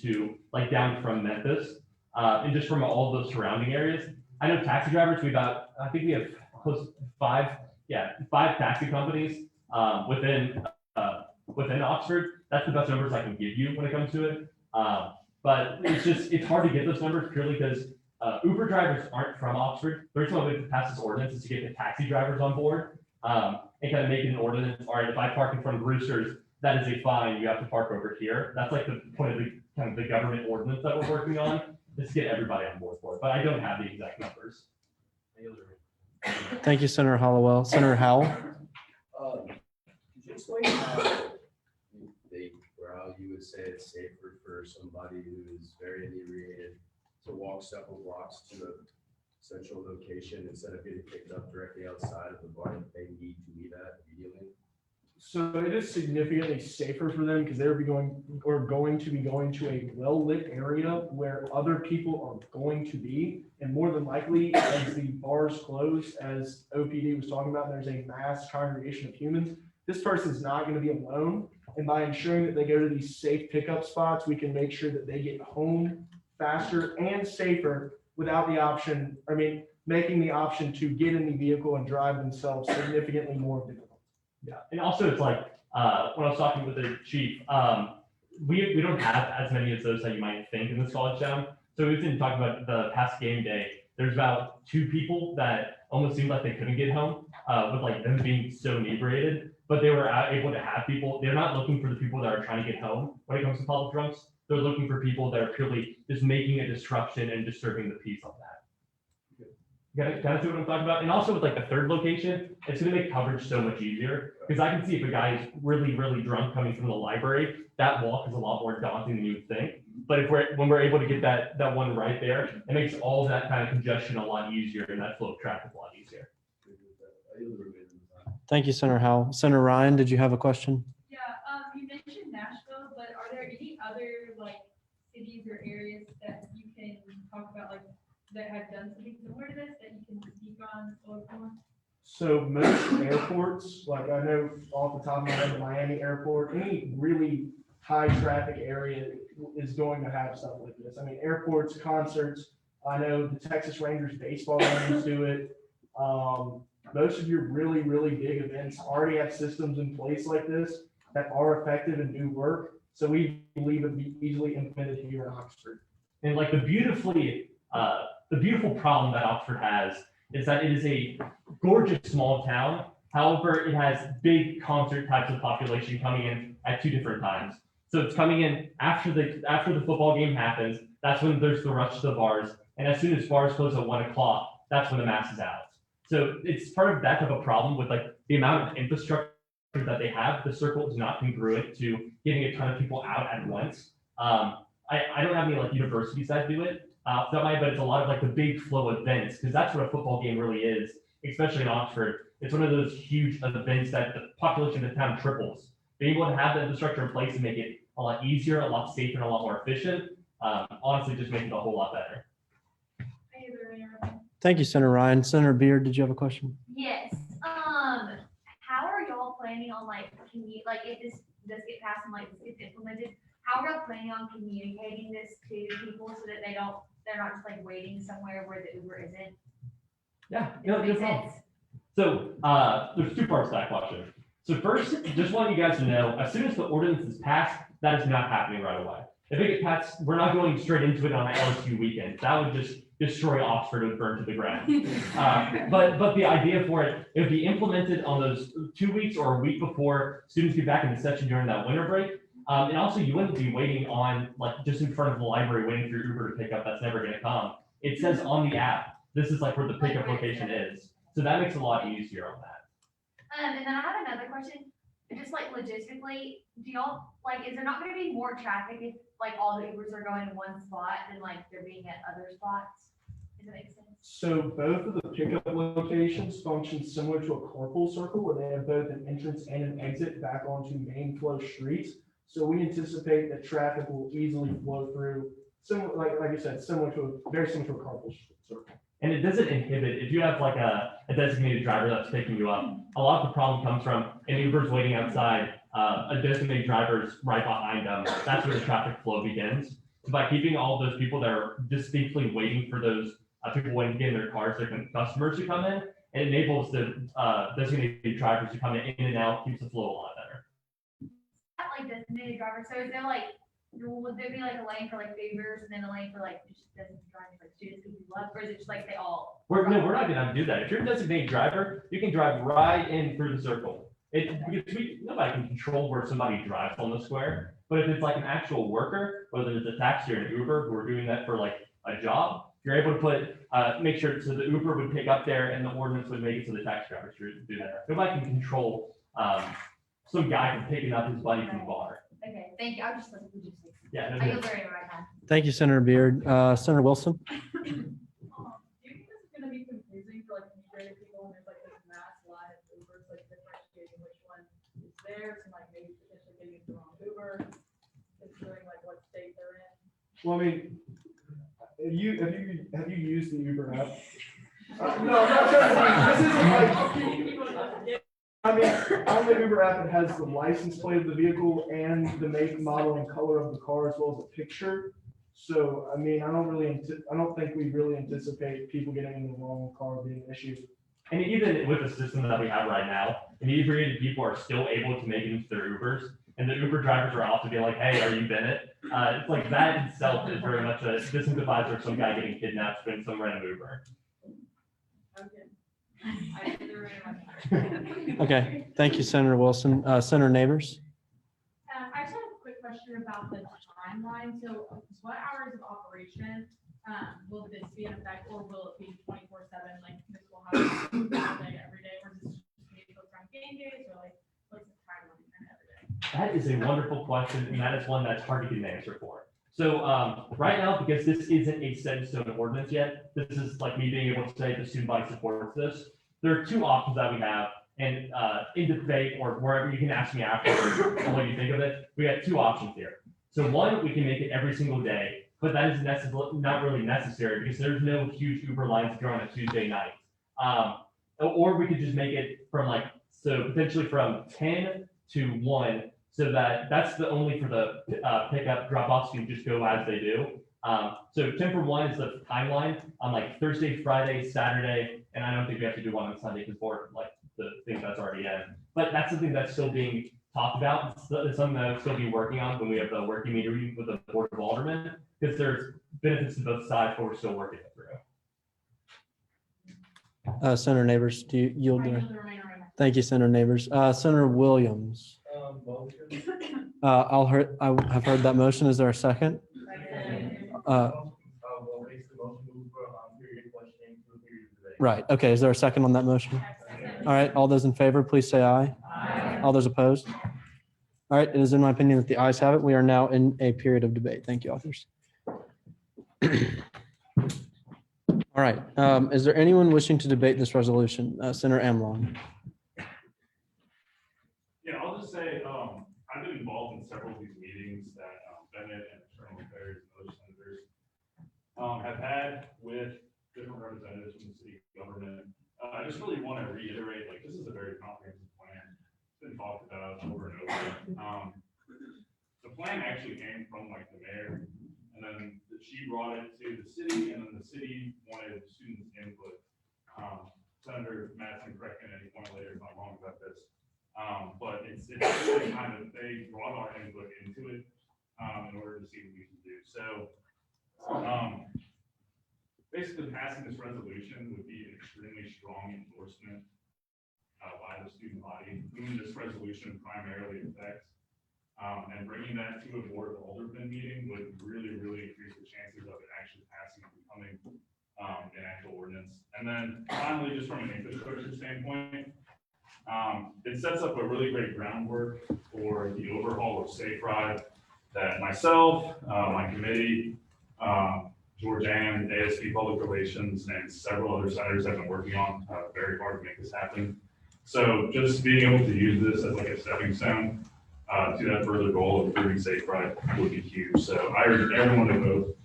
S6: from Memphis, and just from all those surrounding areas. I know taxi drivers, I think we have close to five taxi companies within Oxford. That's the best numbers I can give you when it comes to it. But it's hard to get those numbers purely because Uber drivers aren't from Oxford. The reason why we have to pass this ordinance is to get the taxi drivers on board and kind of make it an ordinance. All right, if I park in front of Roosters, that is a fine. You have to park over here. That's like the point of the kind of the government ordinance that we're working on is to get everybody on board for it. But I don't have the exact numbers.
S1: Thank you, Senator Hollowell. Senator Howell.
S22: Could you explain how you would say it's safer for somebody who is very inebriated to walk several blocks to a central location instead of getting picked up directly outside of the bar that they need to leave at immediately?
S9: So it is significantly safer for them because they're going to be going to a well-lit area where other people are going to be. And more than likely, as the bars close, as OPD was talking about, there's a mass congregation of humans. This person is not going to be alone. And by ensuring that they go to these safe pickup spots, we can make sure that they get home faster and safer without making the option to get in the vehicle and drive themselves significantly more difficult.
S6: Yeah, and also it's like when I was talking with the chief, we don't have as many of those that you might think in this college town. So we've been talking about the past game day. There's about 2 people that almost seemed like they couldn't get home with like them being so inebriated, but they were able to have people. They're not looking for the people that are trying to get home when it comes to public drunks. They're looking for people that are purely just making a disruption and disturbing the peace of that. You kind of see what I'm talking about? And also with like the third location, it's going to make coverage so much easier because I can see if a guy is really, really drunk coming from the library, that walk is a lot more daunting than you would think. But when we're able to get that one right there, it makes all that kind of congestion a lot easier and that flow of traffic a lot easier.
S1: Thank you, Senator Howell. Senator Ryan, did you have a question?
S2: Yeah, you mentioned Nashville, but are there any other like cities or areas that you can
S9: So most airports, like I know off the top of my head, the Miami airport, any really high traffic area is going to have stuff like this. I mean, airports, concerts, I know the Texas Rangers baseball games do it. Most of your really, really big events already have systems in place like this that are effective and do work. So we believe it would be easily implemented here in Oxford.
S6: And like the beautiful problem that Oxford has is that it is a gorgeous small town. However, it has big concert types of population coming in at two different times. So it's coming in after the football game happens. That's when there's the rush to the bars. And as soon as bars close at 1 o'clock, that's when the mass is out. So it's part of that type of problem with like the amount of infrastructure that they have. The circle is not congruent to getting a ton of people out at once. I don't have any like universities that do it, but it's a lot of like the big flow events, because that's what a football game really is, especially in Oxford. It's one of those huge events that the population of the town triples. Being able to have the infrastructure in place to make it a lot easier, a lot safer, and a lot more efficient, honestly just makes it a whole lot better.
S1: Thank you, Senator Ryan. Senator Beard, did you have a question?
S2: Yes, how are y'all planning on like, if this does get passed and like this gets implemented, how are y'all planning on communicating this to people so that they're not just like waiting somewhere where the Uber isn't?
S6: Yeah,
S2: Does that
S6: no
S2: make
S6: problem.
S2: sense?
S6: So there's two parts to that question. So first, just want you guys to know, as soon as the ordinance is passed, that is not happening right away. If it gets passed, we're not going straight into it on an LSU weekend. That would just destroy Oxford and burn to the ground. But the idea for it would be implemented on those 2 weeks or a week before students get back into session during that winter break. And also you wouldn't be waiting on like just in front of the library waiting for your Uber to pick up. That's never going to come. It says on the app, this is like where the pickup location is. So that makes it a lot easier on that.
S2: And then I have another question, just like logistically, do y'all, like, is there not gonna be more traffic if like all the Ubers are going to one spot than like they're being at other spots? Does that make sense?
S9: So both of the pickup locations function similar to a carpool circle where they have both an entrance and an exit back onto main flow streets. So we anticipate that traffic will easily flow through, similar, like you said, very similar to a carpool circle.
S6: And it doesn't inhibit, if you have like a designated driver that's picking you up, a lot of the problem comes from an Uber's waiting outside, a designated driver's right behind them. That's where the traffic flow begins. So by keeping all of those people that are distinctly waiting for those people waiting to get in their cars, their customers to come in, it enables the designated drivers to come in and out, keeps the flow a lot better.
S2: Not like designated driver, so is there like, would there be like a lane for like Ubers and then a lane for like just designated drivers, like students who left, or is it just like they all?
S6: We're not gonna do that. If you're a designated driver, you can drive right in through the circle. Nobody can control where somebody drives on the square, but if it's like an actual worker, whether it's a taxi or an Uber who are doing that for like a job, you're able to put, make sure so the Uber would pick up there and the ordinance would make it so the taxi drivers do that. Nobody can control, some guy from picking up his buddy from the bar.
S2: Okay, thank you, I was just like, logistics.
S6: Yeah, no,
S2: I
S6: no.
S2: feel very right now.
S1: Thank you, Senator Beard. Senator Wilson?
S3: Do you think this is gonna be confusing for like integrated people when there's like this mass line of Ubers, like differentiating which one is theirs and like maybe potentially getting the wrong Uber, considering like what state they're in?
S9: Well, I mean, have you used the Uber app? No, I'm not trying to be, this isn't like, I mean, on the Uber app, it has the license plate of the vehicle and the make, model, and color of the car, as well as a picture. So, I mean, I don't think we really anticipate people getting in the wrong car being an issue.
S6: And even with the system that we have right now, inebriated people are still able to make it into their Ubers, and the Uber drivers are out to be like, hey, are you Bennett? It's like that itself is very much a disincentive some guy getting kidnapped in some random Uber.
S1: Okay, thank you, Senator Wilson. Senator Neighbors?
S3: I just have a quick question about the timeline. So what hours of operation will this be in effect, or will it be 24/7, like this will happen all day, every day, or is this just maybe focused on game days, or like what's the timeline kind of every day?
S6: That is a wonderful question, and that is one that's hard to get an answer for. So right now, because this isn't a set in stone ordinance yet, this is like me being able to say the student body supports this. There are two options that we have, and in debate or wherever you can ask me afterwards on what you think of it. We have two options here. So one, we can make it every single day, but that is not really necessary because there's no huge Uber lines if you're on a Tuesday night.
S14: Or we could just make it from like, so potentially from 10 to 1, so that that's the only for the pickup, drop offs can just go as they do. So 10 for 1 is the timeline on like Thursday, Friday, Saturday, and I don't think we have to do one on Sunday because for like the thing that's already in. But that's something that's still being talked about. It's something that I'll still be working on when we have the working meeting with the Board of Aldermen, because there's benefits to both sides, but we're still working it through.
S1: Senator Neighbors, do you yield?
S3: I
S1: the-
S3: yield the remainder of my-
S1: Thank you, Senator Neighbors. Senator Williams. I have heard that motion. Is there a second? Right. Okay. Is there a second on that motion? All right. All those in favor, please say aye. Aye. All those opposed? All right. It is in my opinion that the ayes have it. We are now in a period of debate. Thank you, authors. All right. Is there anyone wishing to debate this resolution? Senator Amlong.
S4: Yeah, I'll just say, I've been involved in several of these meetings that Bennett and External Affairs and other senators have had with different representatives from the city government. I just really want to reiterate, like, this is a very comprehensive plan. It's been talked about over and over. The plan actually came from like the mayor, and then she brought it to the city, and then the city wanted students' input. Senator Madison, correct me at any point later if I'm wrong about this. But it's really kind of, they brought our input into it in order to see what we can do. So basically passing this resolution would be an extremely strong endorsement by the student body, whom this resolution primarily affects. And bringing that to a Board of Aldermen meeting would really, really increase the chances of it actually passing and becoming an actual ordinance. And then finally, just from an infrastructure standpoint, it sets up a really great groundwork for the overhaul of Safe Ride that myself, my committee, George Ann, ASB Public Relations, and several other senators have been working on very hard to make this happen. So just being able to use this as like a stepping stone to that further goal of improving Safe Ride would be huge. So I urge everyone to vote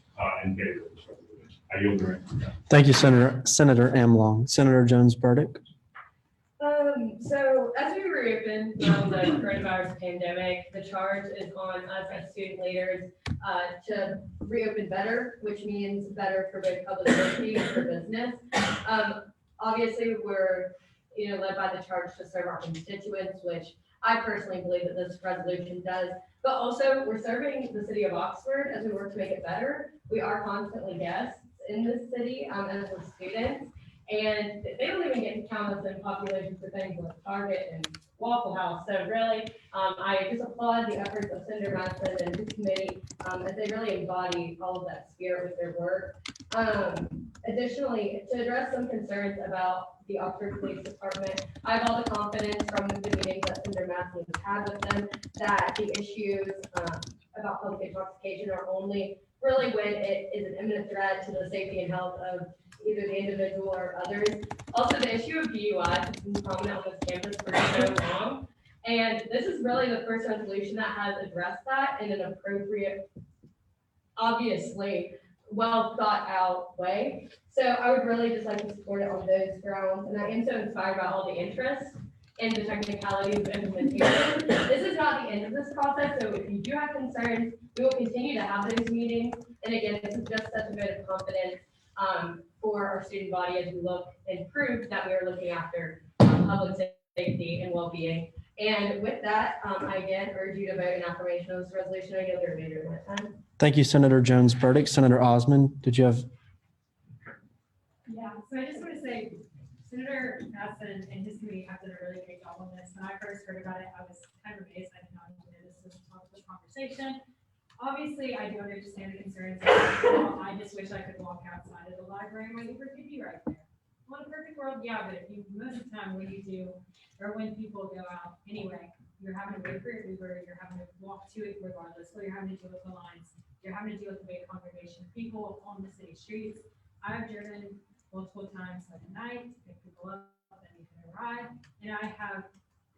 S4: in favor of this resolution. I yield the ring.
S1: Thank you, Senator Amlong. Senator Jones Burdick.
S5: So as we reopen from the coronavirus pandemic, the charge is on us as student leaders to reopen better, which means better for both public safety and for business. Obviously, we're led by the charge to serve our constituents, which I personally believe that this resolution does. But also, we're serving the city of Oxford as we work to make it better. We are constantly guests in this city as we're students. And they don't even get to count us in population for things like Target and Waffle House. So really, I just applaud the efforts of Senator Madison and his committee as they really embody all of that spirit with their work. Additionally, to address some concerns about the Oxford Police Department, I have all the confidence from the meetings that Senator Madison has had with them that the issues about public intoxication are only really when it is an imminent threat to the safety and health of either the individual or others. Also, the issue of DUI has been prominent on this campus for so long. And this is really the first resolution that has addressed that in an appropriate, obviously, well thought out way. So I would really just like to support it on those grounds. And I am so inspired by all the interest and the technicalities of implementation. This is not the end of this process. So if you do have concerns, we will continue to have those meetings. And again, this is just such a vote of confidence for our student body as we look and prove that we are looking after public safety and well-being. And with that, I again urge you to vote in affirmation of this resolution. I yield the remainder of my time.
S1: Thank you, Senator Jones Burdick. Senator Osmond, did you have?
S3: Yeah, so I just want to say, Senator Madison and his committee have done a really great job on this. When I first heard about it, I was kind of amazed. I did not even know this was a part of the conversation. Obviously, I do understand the concerns. I just wish I could walk outside of the library and my Uber could be right there. Well, in a perfect world, yeah, but if you, most of the time when you do, or when people go out anyway, you're having to wait for your Uber, you're having to walk to it regardless, or you're having to deal with the lines, you're having to deal with the big congregation of people on the city streets. I've driven multiple times at night to pick people up and need to ride, and I have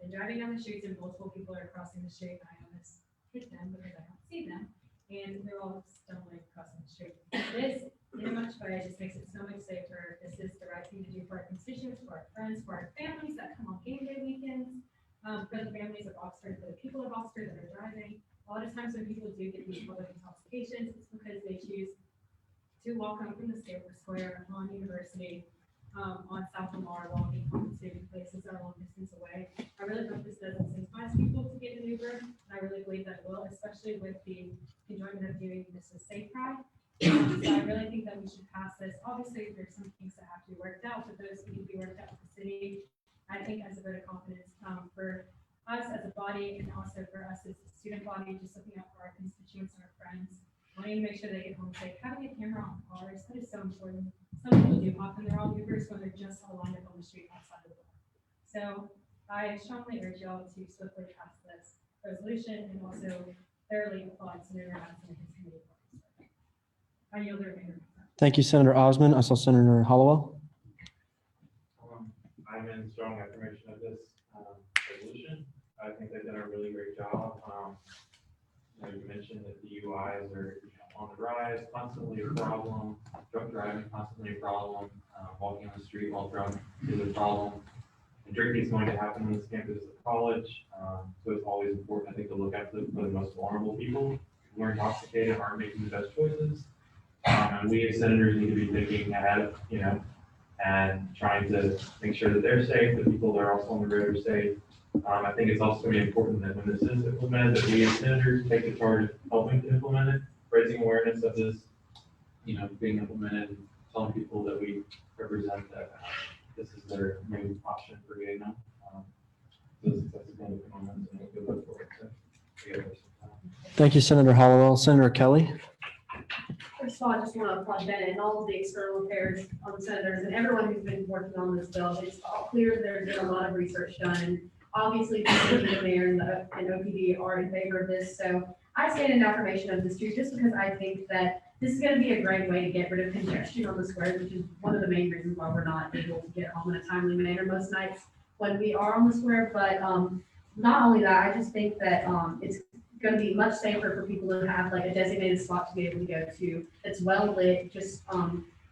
S3: been driving down the streets and multiple people are crossing the street, and I almost hit them because I don't see them, and they're all stumbling crossing the street. This in a much way. It just makes it so much safer. This is the right thing to do for our constituents, for our friends, for our families that come on game day weekends, for the families of Oxford, for the people of Oxford that are driving. A lot of times when people do get these public intoxications, it's because they choose to walk home from the Square on University, on South Lamar, walking home to places that are a long distance away. I really hope this does incentivize people to get an Uber, and I really believe that it will, especially with the enjoyment of doing this with Safe Ride. So I really think that we should pass this. Obviously, there's some things that have to be worked out, but those need to be worked out with the city. I think as a vote of confidence for us as a body and also for us as a student body, just looking out for our constituents and our friends, wanting to make sure they get home safe. Having a camera on cars, that is so important. Some people do hop in their own Ubers when they're just all lined up on the street outside of the door. So I strongly urge y'all to swiftly pass this resolution and also thoroughly applaud Senator Madison and his committee. I yield the remainder.
S1: Thank you, Senator Osmond. I saw Senator Hollowell.
S13: I'm in strong affirmation of this resolution. I think they've done a really great job. You mentioned that DUIs are on the rise, constantly a problem. Drunk driving, constantly a problem. Walking on the street while drunk is a problem. And drinking is going to happen on this campus of college. So it's always important, I think, to look out for the most vulnerable people who are intoxicated, aren't making the best choices. And we as senators need to be thinking ahead, and trying to make sure that they're safe, the people that are also on the road are safe. I think it's also going to be important that when this is implemented, that we as senators take the charge of helping to implement it, raising awareness of this, being implemented, and telling people that we represent that this is their main option for getting them. So that's a good moment, and we'll look forward to.
S1: Thank you, Senator Hollowell. Senator Kelly.
S5: First of all, I just want to applaud Bennett and all of the external affairs on the senators and everyone who's been working on this bill. It's all clear there's been a lot of research done. Obviously, the mayor and OPD are in favor of this. So I stand in affirmation of this too, just because I think that this is going to be a great way to get rid of congestion on the square, which is one of the main reasons why we're not able to get home in a timely manner most nights when we are on the square. But not only that, I just think that it's going to be much safer for people to have like a designated spot to be able to go to that's well lit, just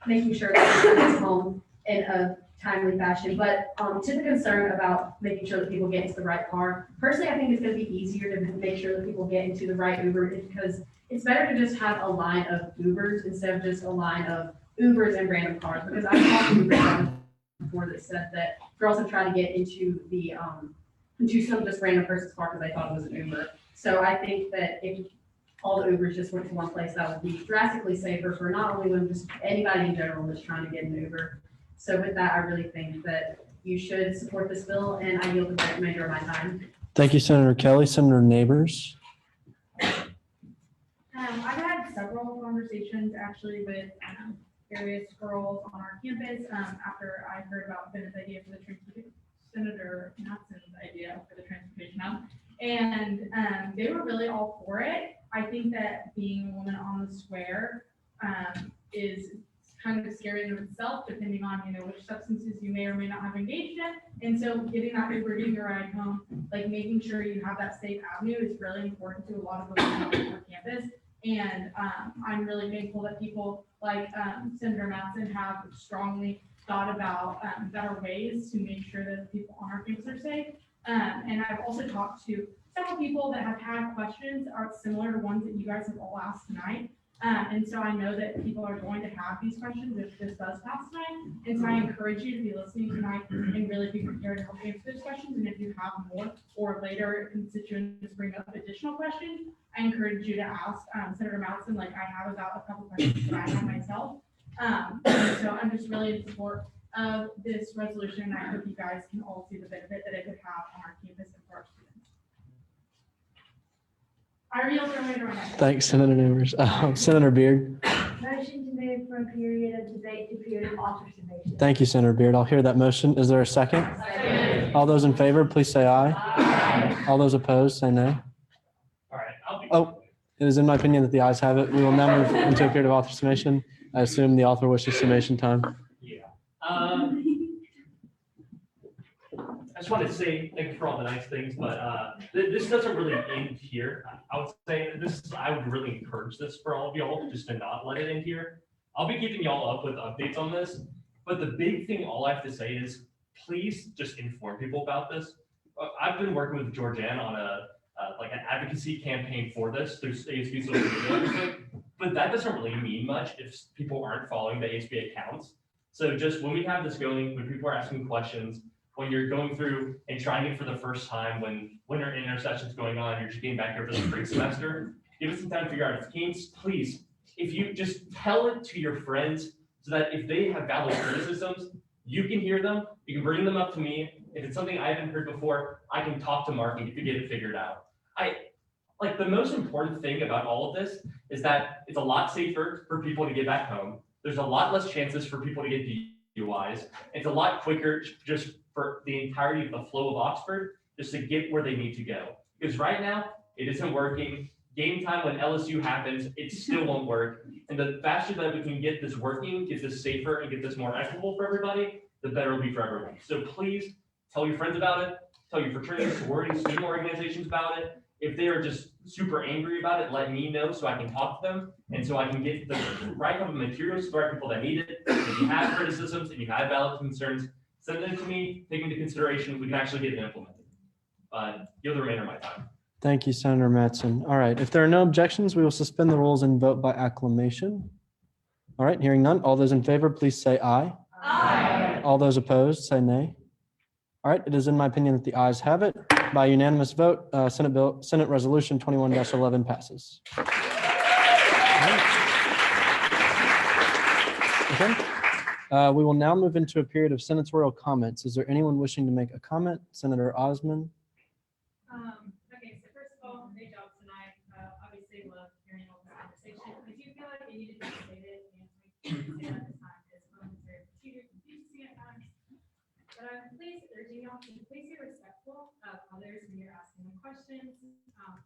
S5: making sure that people get home in a timely fashion. But to the concern about making sure that people get into the right car, personally, I think it's going to be easier to make sure that people get into the right Uber, because it's better to just have a line of Ubers instead of just a line of Ubers and random cars. Because I've talked to Ubers before that said that girls have tried to get into the into some just random person's car because they thought it was an Uber. So I think that if all the Ubers just went to one place, that would be drastically safer for not only women, just anybody in general that's trying to get an Uber. So with that, I really think that you should support this bill, and I yield the remainder of my time.
S1: Thank you, Senator Kelly. Senator Neighbors.
S2: I've had several conversations actually with various girls on our campus after I heard about Bennett's idea for the transportation, Senator Matson's idea for the transportation hub. And they were really all for it. I think that being a woman on the square is kind of scary in itself, depending on, which substances you may or may not have engaged in. And so getting that Uber, getting a ride home, like making sure you have that safe avenue is really important to a lot of women on our campus. And I'm really thankful that people like Senator Matson have strongly thought about better ways to make sure that people on our campus are safe. And I've also talked to several people that have had questions are similar to ones that you guys have all asked tonight. And so I know that people are going to have these questions if this does pass tonight. And so I encourage you to be listening tonight and really be prepared to help answer those questions. And if you have more or later constituents bring up additional questions, I encourage you to ask Senator Matson, like I have about a couple questions that I have myself. And so I'm just really in support of this resolution. I hope you guys can all see the benefit that it could have on our campus and for our students. I yield the remainder of my time.
S1: Thanks, Senator Neighbors. Senator Beard.
S15: Motion to move from a period of debate to period of observation.
S1: Thank you, Senator Beard. I'll hear that motion. Is there a second?
S15: Second.
S1: All those in favor, please say aye. Aye. All those opposed, say nay.
S6: All right.
S1: Oh, it is in my opinion that the ayes have it. We will now move into a period of author summation. I assume the author wishes summation time.
S6: Yeah. I just wanted to say thank you for all the nice things, but this doesn't really end here. I would say this. I would really encourage this for all of y'all just to not let it end here. I'll be keeping y'all up with updates on this, but the big thing all I have to say is, please just inform people about this. I've been working with Georgianne on like an advocacy campaign for this through ASB social media and everything, but that doesn't really mean much if people aren't following the ASB accounts. So just when we have this going, when people are asking questions, when you're going through and trying it for the first time, when winter intersession's going on, you're just getting back here for the spring semester, give us some time to figure out if teams, please, if you just tell it to your friends so that if they have valid criticisms, you can hear them, you can bring them up to me. If it's something I haven't heard before, I can talk to Mark and get it figured out. Like the most important thing about all of this is that it's a lot safer for people to get back home. There's a lot less chances for people to get DUIs. It's a lot quicker just for the entirety of the flow of Oxford just to get where they need to go. Because right now, it isn't working. Game time when LSU happens, it still won't work. And the faster that we can get this working, get this safer, and get this more equitable for everybody, the better it'll be for everyone. So please tell your friends about it. Tell your fraternity, sorority, student organizations about it. If they are just super angry about it, let me know so I can talk to them and so I can get the right kind of materials to the right people that need it. If you have criticisms and you have valid concerns, send them to me, take them into consideration. We can actually get it implemented. Yield the remainder of my time.
S1: Thank you, Senator Mattson. All right, if there are no objections, we will suspend the rules and vote by acclamation. All right, hearing none. All those in favor, please say aye. Aye. All those opposed, say nay. All right, it is in my opinion that the ayes have it. By unanimous vote, Senate Resolution 21-11 passes. Okay. We will now move into a period of senatorial comments. Is there anyone wishing to make a comment? Senator Osmond?
S3: Okay, so first of all, great job tonight. Obviously, love hearing all this conversation. I do feel like it needed to be stated, and we say that this time is momentary procedure confusing at times. But I'm please urging y'all to please be respectful of others when you're asking them questions.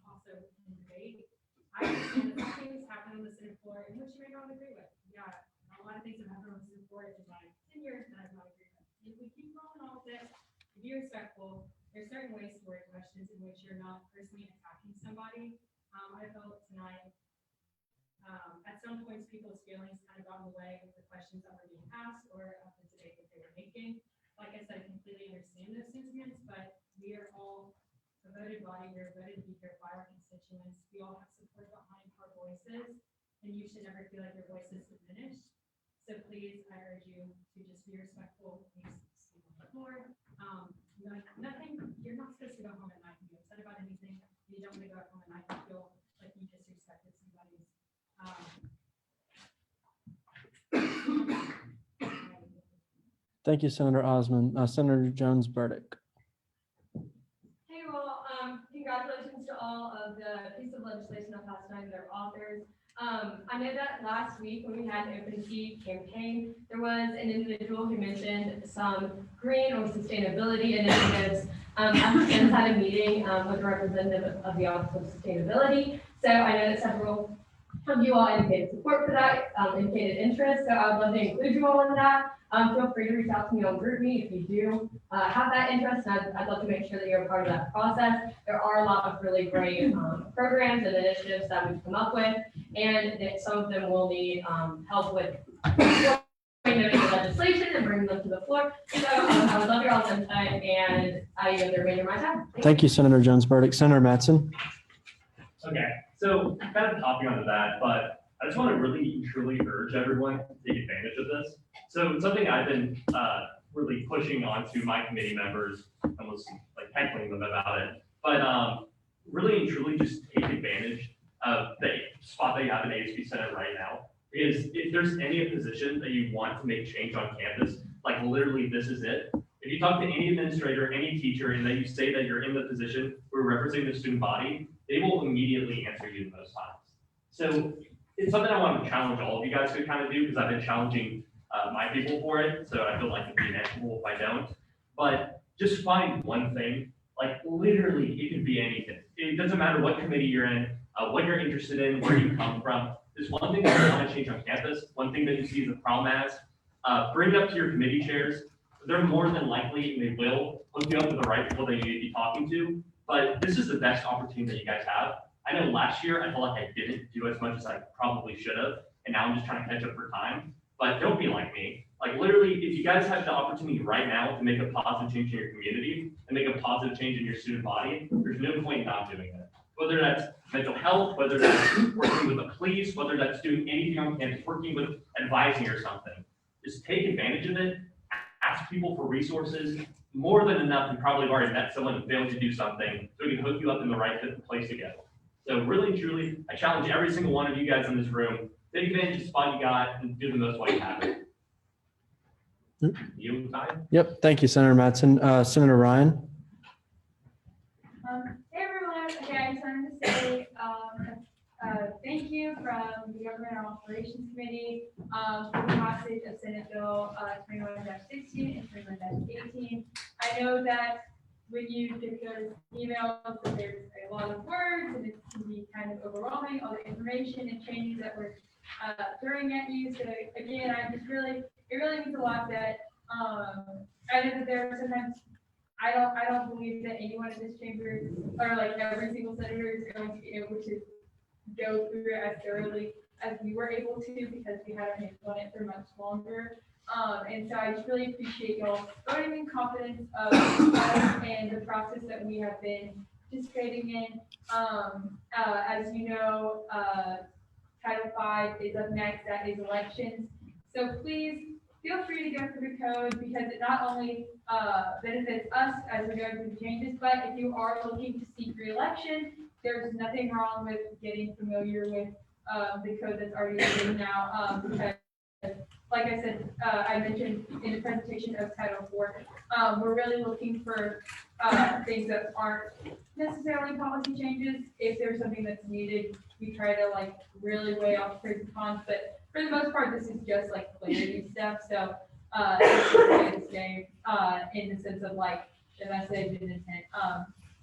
S3: Also in debate, I understand that some things happen on the Senate floor in which you may not agree with. Yeah, a lot of things have happened on the Senate floor in my tenure that I've not agreed with. If we keep rolling all of this, be respectful. There's certain ways to word questions in which you're not personally attacking somebody. I felt tonight, at some points, people's feelings kind of got in the way of the questions that were being asked or of the debate that they were making. Like I said, I completely understand those sentiments, but we are all a voted body. We're voted to be here by our constituents. We all have support behind our voices, and you should never feel like your voice is diminished. So please, I urge you to just be respectful. Please speak a bit more. Nothing, you're not supposed to go home at night and be upset about anything. You don't want to go home at night and feel like you disrespected somebody's.
S1: Thank you, Senator Osmond. Senator Jones Burdick.
S5: Hey, well, congratulations to all of the piece of legislation that passed tonight that are authors. I know that last week when we had an open seat campaign, there was an individual who mentioned some green or sustainability initiatives. I just had a meeting with a representative of the Office of Sustainability. So I know that several of you all indicated support for that, indicated interest. So I would love to include you all in that. Feel free to reach out to me on GroupMe if you do have that interest. And I'd love to make sure that you're a part of that process. There are a lot of really great programs and initiatives that we've come up with, and that some of them will need help with legislation and bringing them to the floor. So I would love your all's insight, and I yield the remainder of my time.
S1: Thank you, Senator Jones Burdick. Senator Mattson.
S6: Okay, so kind of topping onto that, but I just want to really truly urge everyone to take advantage of this. So something I've been really pushing onto my committee members, almost like heckling them about it, but really and truly just take advantage of the spot that you have in ASB Senate right now. Because if there's any position that you want to make change on campus, like literally this is it. If you talk to any administrator, any teacher, and then you say that you're in the position where you're representing the student body, they will immediately answer you most times. So it's something I want to challenge all of you guys to kind of do, because I've been challenging my people for it. So I feel like it'd be inevitable if I don't. But just find one thing, like literally it could be anything. It doesn't matter what committee you're in, what you're interested in, where you come from. There's one thing that you want to change on campus, one thing that you see as a problem as, bring it up to your committee chairs. They're more than likely, and they will hook you up with the right people that you need to be talking to. But this is the best opportunity that you guys have. I know last year I felt like I didn't do as much as I probably should have. and now I'm just trying to catch up for time. But don't be like me. Like literally, if you guys have the opportunity right now to make a positive change in your community and make a positive change in your student body, there's no point in not doing it. Whether that's mental health, whether that's working with the police, whether that's doing anything on campus, working with advising or something. Just take advantage of it, ask people for resources. More than enough, you probably have already met someone who failed to do something, so we can hook you up in the right place to go. So really and truly, I challenge every single one of you guys in this room, take advantage of the spot you got and do the most while you have it. You, Ty?
S1: Yep. Thank you, Senator Mattson. Senator Ryan.
S2: Hey everyone, okay, I just wanted to say, thank you from the Government and Operations Committee, for the passage of Senate Bill, 21-16 and 21-18. I know that when you get those emails, that there's a lot of words and it can be kind of overwhelming, all the information and changes that we're, throwing at you. So again, it really means a lot that, I know that there are sometimes I don't believe that anyone in this chamber, or like every single senator, is going to be able to go through it as thoroughly as we were able to, because we had our hands on it for much longer. And so I just really appreciate y'all voting in confidence of us and the process that we have been participating in. As you know, Title V is up next, that is elections. So please feel free to go through the code, because it not only benefits us as we go through the changes, but if you are looking to seek re-election, there's nothing wrong with getting familiar with the code that's already written now, because like I said, I mentioned in the presentation of Title IV, we're really looking for things that aren't necessarily policy changes. If there's something that's needed, we try to like really weigh off pros and cons, but for the most part, this is just like clarity stuff. So it's just the same in the sense of like the message and intent.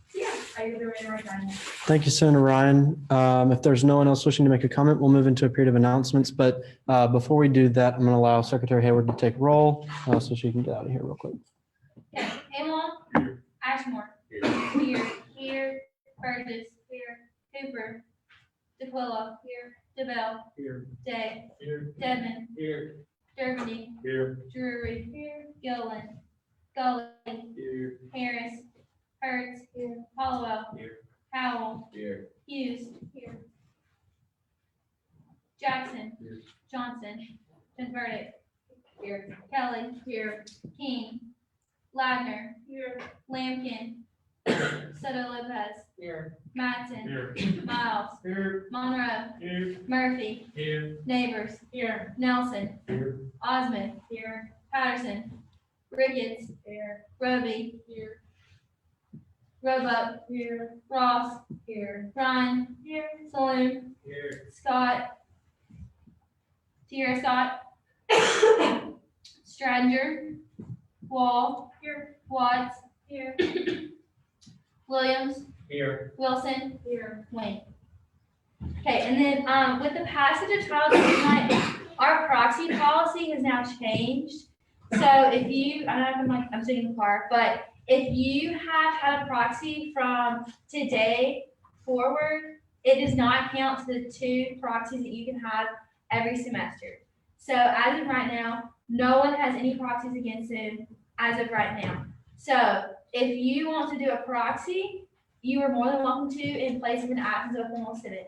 S2: So yeah, I give it right time.
S1: Thank you, Senator Ryan. If there's no one else wishing to make a comment, we'll move into a period of announcements. But before we do that, I'm going to allow Secretary Hayward to take roll so she can get out of here real quick.
S2: Okay, Amon. Ashmore. Here. Burgess. Here. Cooper. DeQuilla. Here. DeBell.
S16: Here.
S2: Day.
S16: Here.
S2: Dedman.
S16: Here.
S2: Derby.
S16: Here.
S2: Drury. Here. Gillen. Gully.
S16: Here.
S2: Harris. Hertz. Here. Hollowell.
S16: Here.
S2: Howell.
S16: Here.
S2: Hughes. Here. Jackson.
S16: Here.
S2: Johnson. Converted. Here. Kelly. Here. King. Ladner. Here. Lampkin. Soto Lopez.
S16: Here.
S2: Mattson.
S16: Here.
S2: Miles.
S16: Here.
S2: Monroe.
S16: Here.
S2: Murphy.
S16: Here.
S2: Neighbors. Here. Nelson.
S16: Here.
S2: Osmond. Here. Patterson. Ricketts. Here. Roby. Here. Roebuck. Here. Ross. Here. Ryan. Here. Saloon.
S16: Here.
S2: Scott. Tierra Scott. Stranger. Wall. Here. Watts. Here. Williams.
S16: Here.
S2: Wilson. Here. Wayne. Okay, and then with the passage of Title II tonight, our proxy policy has now changed. So if you, I don't know if I'm sitting in the car, but if you have had a proxy from today forward, it does not count to the 2 proxies that you can have every semester. So as of right now, no one has any proxies against him as of right now. So if you want to do a proxy, you are more than welcome to in place of an absence of a formal sit-in.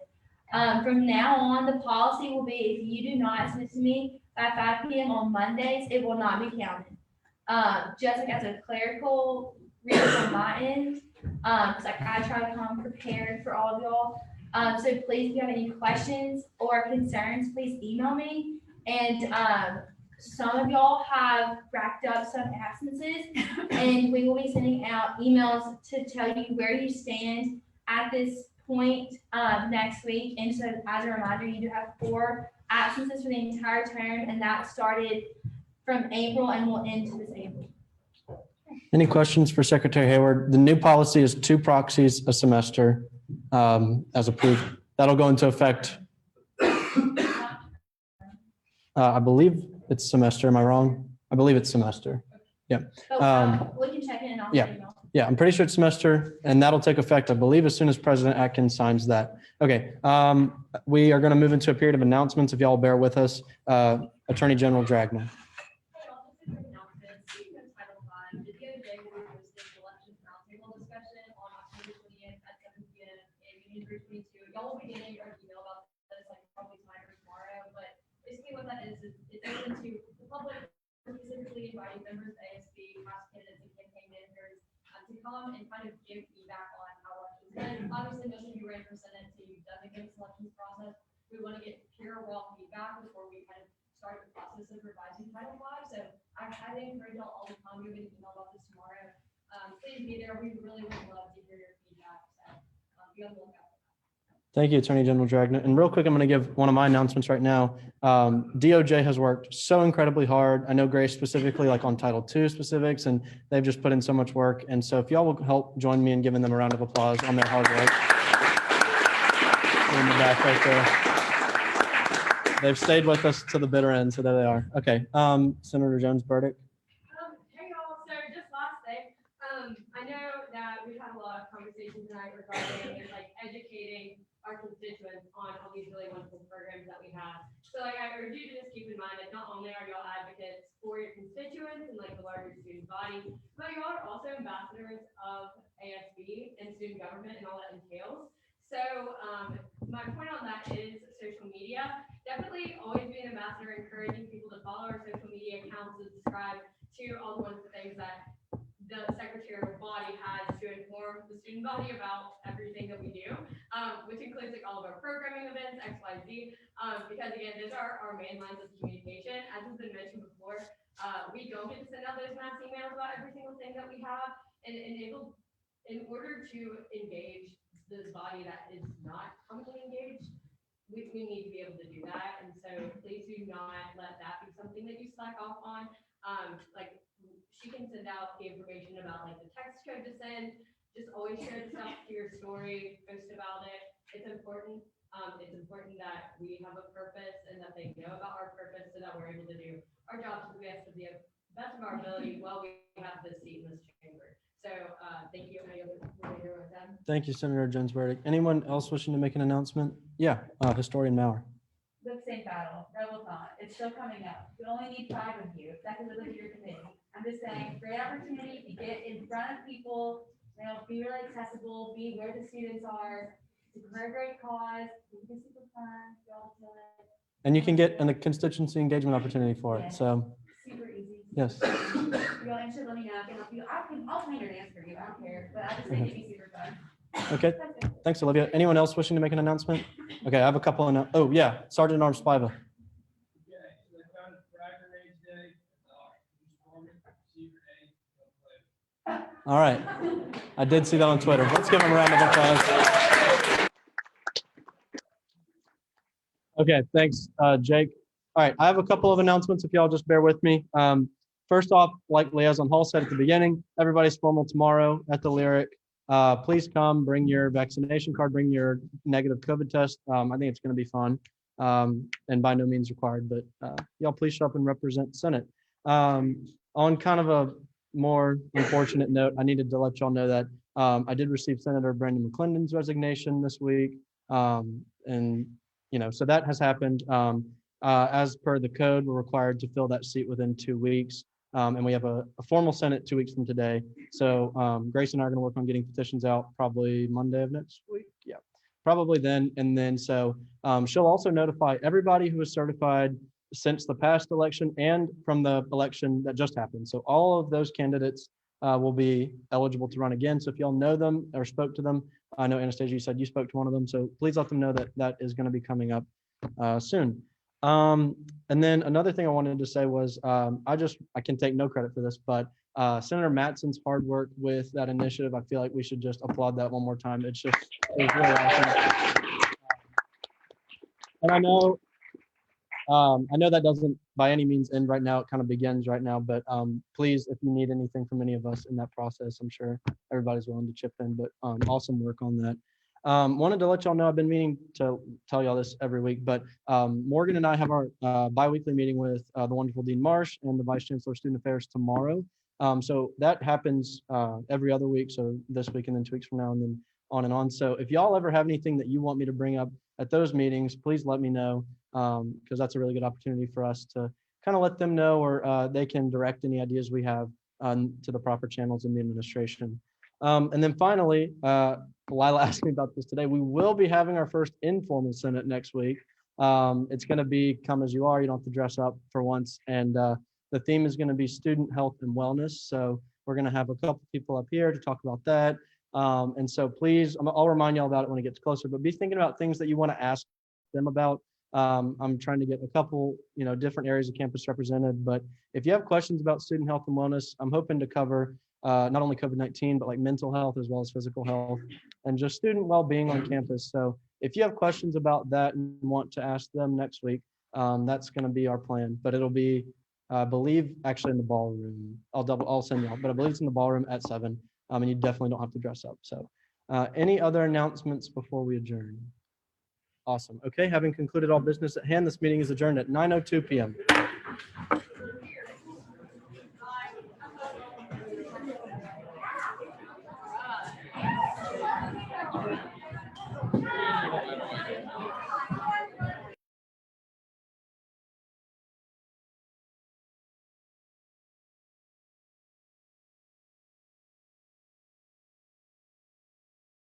S2: From now on, the policy will be if you do not send it to me by 5 p.m. on Mondays, it will not be counted. Just like as a clerical reason on my end, because like I try to come prepared for all of y'all. So please, if you have any questions or concerns, please email me. And some of y'all have racked up some absences, and we will be sending out emails to tell you where you stand at this point next week. And so as a reminder, you do have 4 absences for the entire term, and that started from April and will end to this April.
S1: Any questions for Secretary Hayward? The new policy is 2 proxies a semester as approved. That'll go into effect. I believe it's semester. Am I wrong? I believe it's semester. Yeah.
S2: But we can check in and I'll
S1: Yeah.
S2: email.
S1: Yeah, I'm pretty sure it's semester, and that'll take effect, I believe, as soon as President Atkins signs that. Okay, we are going to move into a period of announcements. If y'all bear with us, Attorney General Dragna.
S5: Y'all will be getting an email about this, like probably tonight or tomorrow, but basically what that is it's open to the public, specifically inviting members of ASB, past candidates and campaign managers to come and kind of give feedback on how elections went. Obviously, most of you ran for Senate, so you've done the good selections process. We want to get pure raw feedback before we kind of start the process of revising Title V. So I highly encourage y'all all to come. You'll get an email about this tomorrow. Please be there. We really would love to hear your feedback. So be on the lookout.
S1: Thank you, Attorney General Dragna. And real quick, I'm going to give one of my announcements right now. DOJ has worked so incredibly hard. I know Grace specifically, like on Title II specifics, and they've just put in so much work. And so if y'all will help join me in giving them a round of applause on their hard work. In the back right there. They've stayed with us to the bitter end, so there they are. Okay, Senator Jones Burdick.
S5: Hey y'all, so just last thing, I know that we've had a lot of conversations tonight regarding like educating our constituents on all these really wonderful programs that we have. So like I urge you to just keep in mind that not only are y'all advocates for your constituents and like the larger student body, but y'all are also ambassadors of ASB and student government and all that entails. So my point on that is social media. Definitely always be an ambassador, encouraging people to follow our social media accounts and subscribe to all the ones things that the secretarial body has to inform the student body about everything that we do, which includes like all of our programming events, X, Y, Z, because again, those are our main lines of communication. As has been mentioned before, we don't get to send out those mass emails about every single thing that we have, and in order to engage this body that is not commonly engaged, we need to be able to do that, and so please do not let that be something that you slack off on. Like she can send out the information about like the text code to send. Just always share the stuff to your story, post about it. It's important. It's important that we have a purpose and that they know about our purpose so that we're able to do our job to the best of our ability while we have this seat in this chamber. So thank you.
S1: Thank you, Senator Jones Burdick. Anyone else wishing to make an announcement? Yeah, Historian Maurer.
S10: Lip sync battle, Robothon, it's still coming up. We only need 5 of you. That can live with your committee. I'm just saying, great opportunity to get in front of people, you know, be really accessible, be where the students are. It's a very great cause. It's super fun. Y'all do it.
S1: And you can get a constituency engagement opportunity for it. So
S10: Super easy.
S1: yes.
S10: If you're interested, let me know. I can help you. I'll plan your dance for you. I don't care. But I just think it'd be super fun.
S1: Okay. Thanks, Olivia. Anyone else wishing to make an announcement? Okay, I have a couple. Oh yeah, Sergeant at Arms Spiva. All right. I did see that on Twitter. Let's give him a round of applause. Okay, thanks, Jake. All right, I have a couple of announcements if y'all just bear with me. First off, like Liaison Hall said at the beginning, everybody's formal tomorrow at the Lyric. Please come, bring your vaccination card, bring your negative COVID test. I think it's going to be fun and by no means required, but y'all please show up and represent Senate. On kind of a more unfortunate note, I needed to let y'all know that I did receive Senator Brandon McClendon's resignation this week. And, you know, so that has happened. As per the code, we're required to fill that seat within 2 weeks. And we have a formal Senate 2 weeks from today. So Grace and I are going to work on getting petitions out probably Monday of next week. Yeah, probably then. And then so she'll also notify everybody who is certified since the past election and from the election that just happened. So all of those candidates will be eligible to run again. So if y'all know them or spoke to them, I know Anastasia, you said you spoke to one of them. So please let them know that that is going to be coming up soon. And then another thing I wanted to say was I can take no credit for this, but Senator Mattson's hard work with that initiative, I feel like we should just applaud that one more time. It was really awesome. And I know that doesn't by any means end right now. It kind of begins right now, but please, if you need anything from any of us in that process, I'm sure everybody's willing to chip in, but awesome work on that. Wanted to let y'all know I've been meaning to tell y'all this every week, but Morgan and I have our bi-weekly meeting with the wonderful Dean Marsh and the Vice Chancellor of Student Affairs tomorrow. So that happens every other week. So this week and then 2 weeks from now and then on and on. So if y'all ever have anything that you want me to bring up at those meetings, please let me know, because that's a really good opportunity for us to kind of let them know, or they can direct any ideas we have to the proper channels in the administration. And then finally, Lila asked me about this today. We will be having our first informal Senate next week. It's going to be come as you are. You don't have to dress up for once. And the theme is going to be student health and wellness. So we're going to have a couple people up here to talk about that. And so please, I'll remind you all about it when it gets closer, but be thinking about things that you want to ask them about. I'm trying to get a couple, different areas of campus represented, but if you have questions about student health and wellness, I'm hoping to cover not only COVID-19, but like mental health as well as physical health and just student well-being on campus. So if you have questions about that and want to ask them next week, that's going to be our plan, but it'll be, I believe, actually in the ballroom. I'll send you out, but I believe it's in the ballroom at 7. And you definitely don't have to dress up. So any other announcements before we adjourn? Awesome. Okay, having concluded all business at hand, this meeting is adjourned at 9:02 p.m.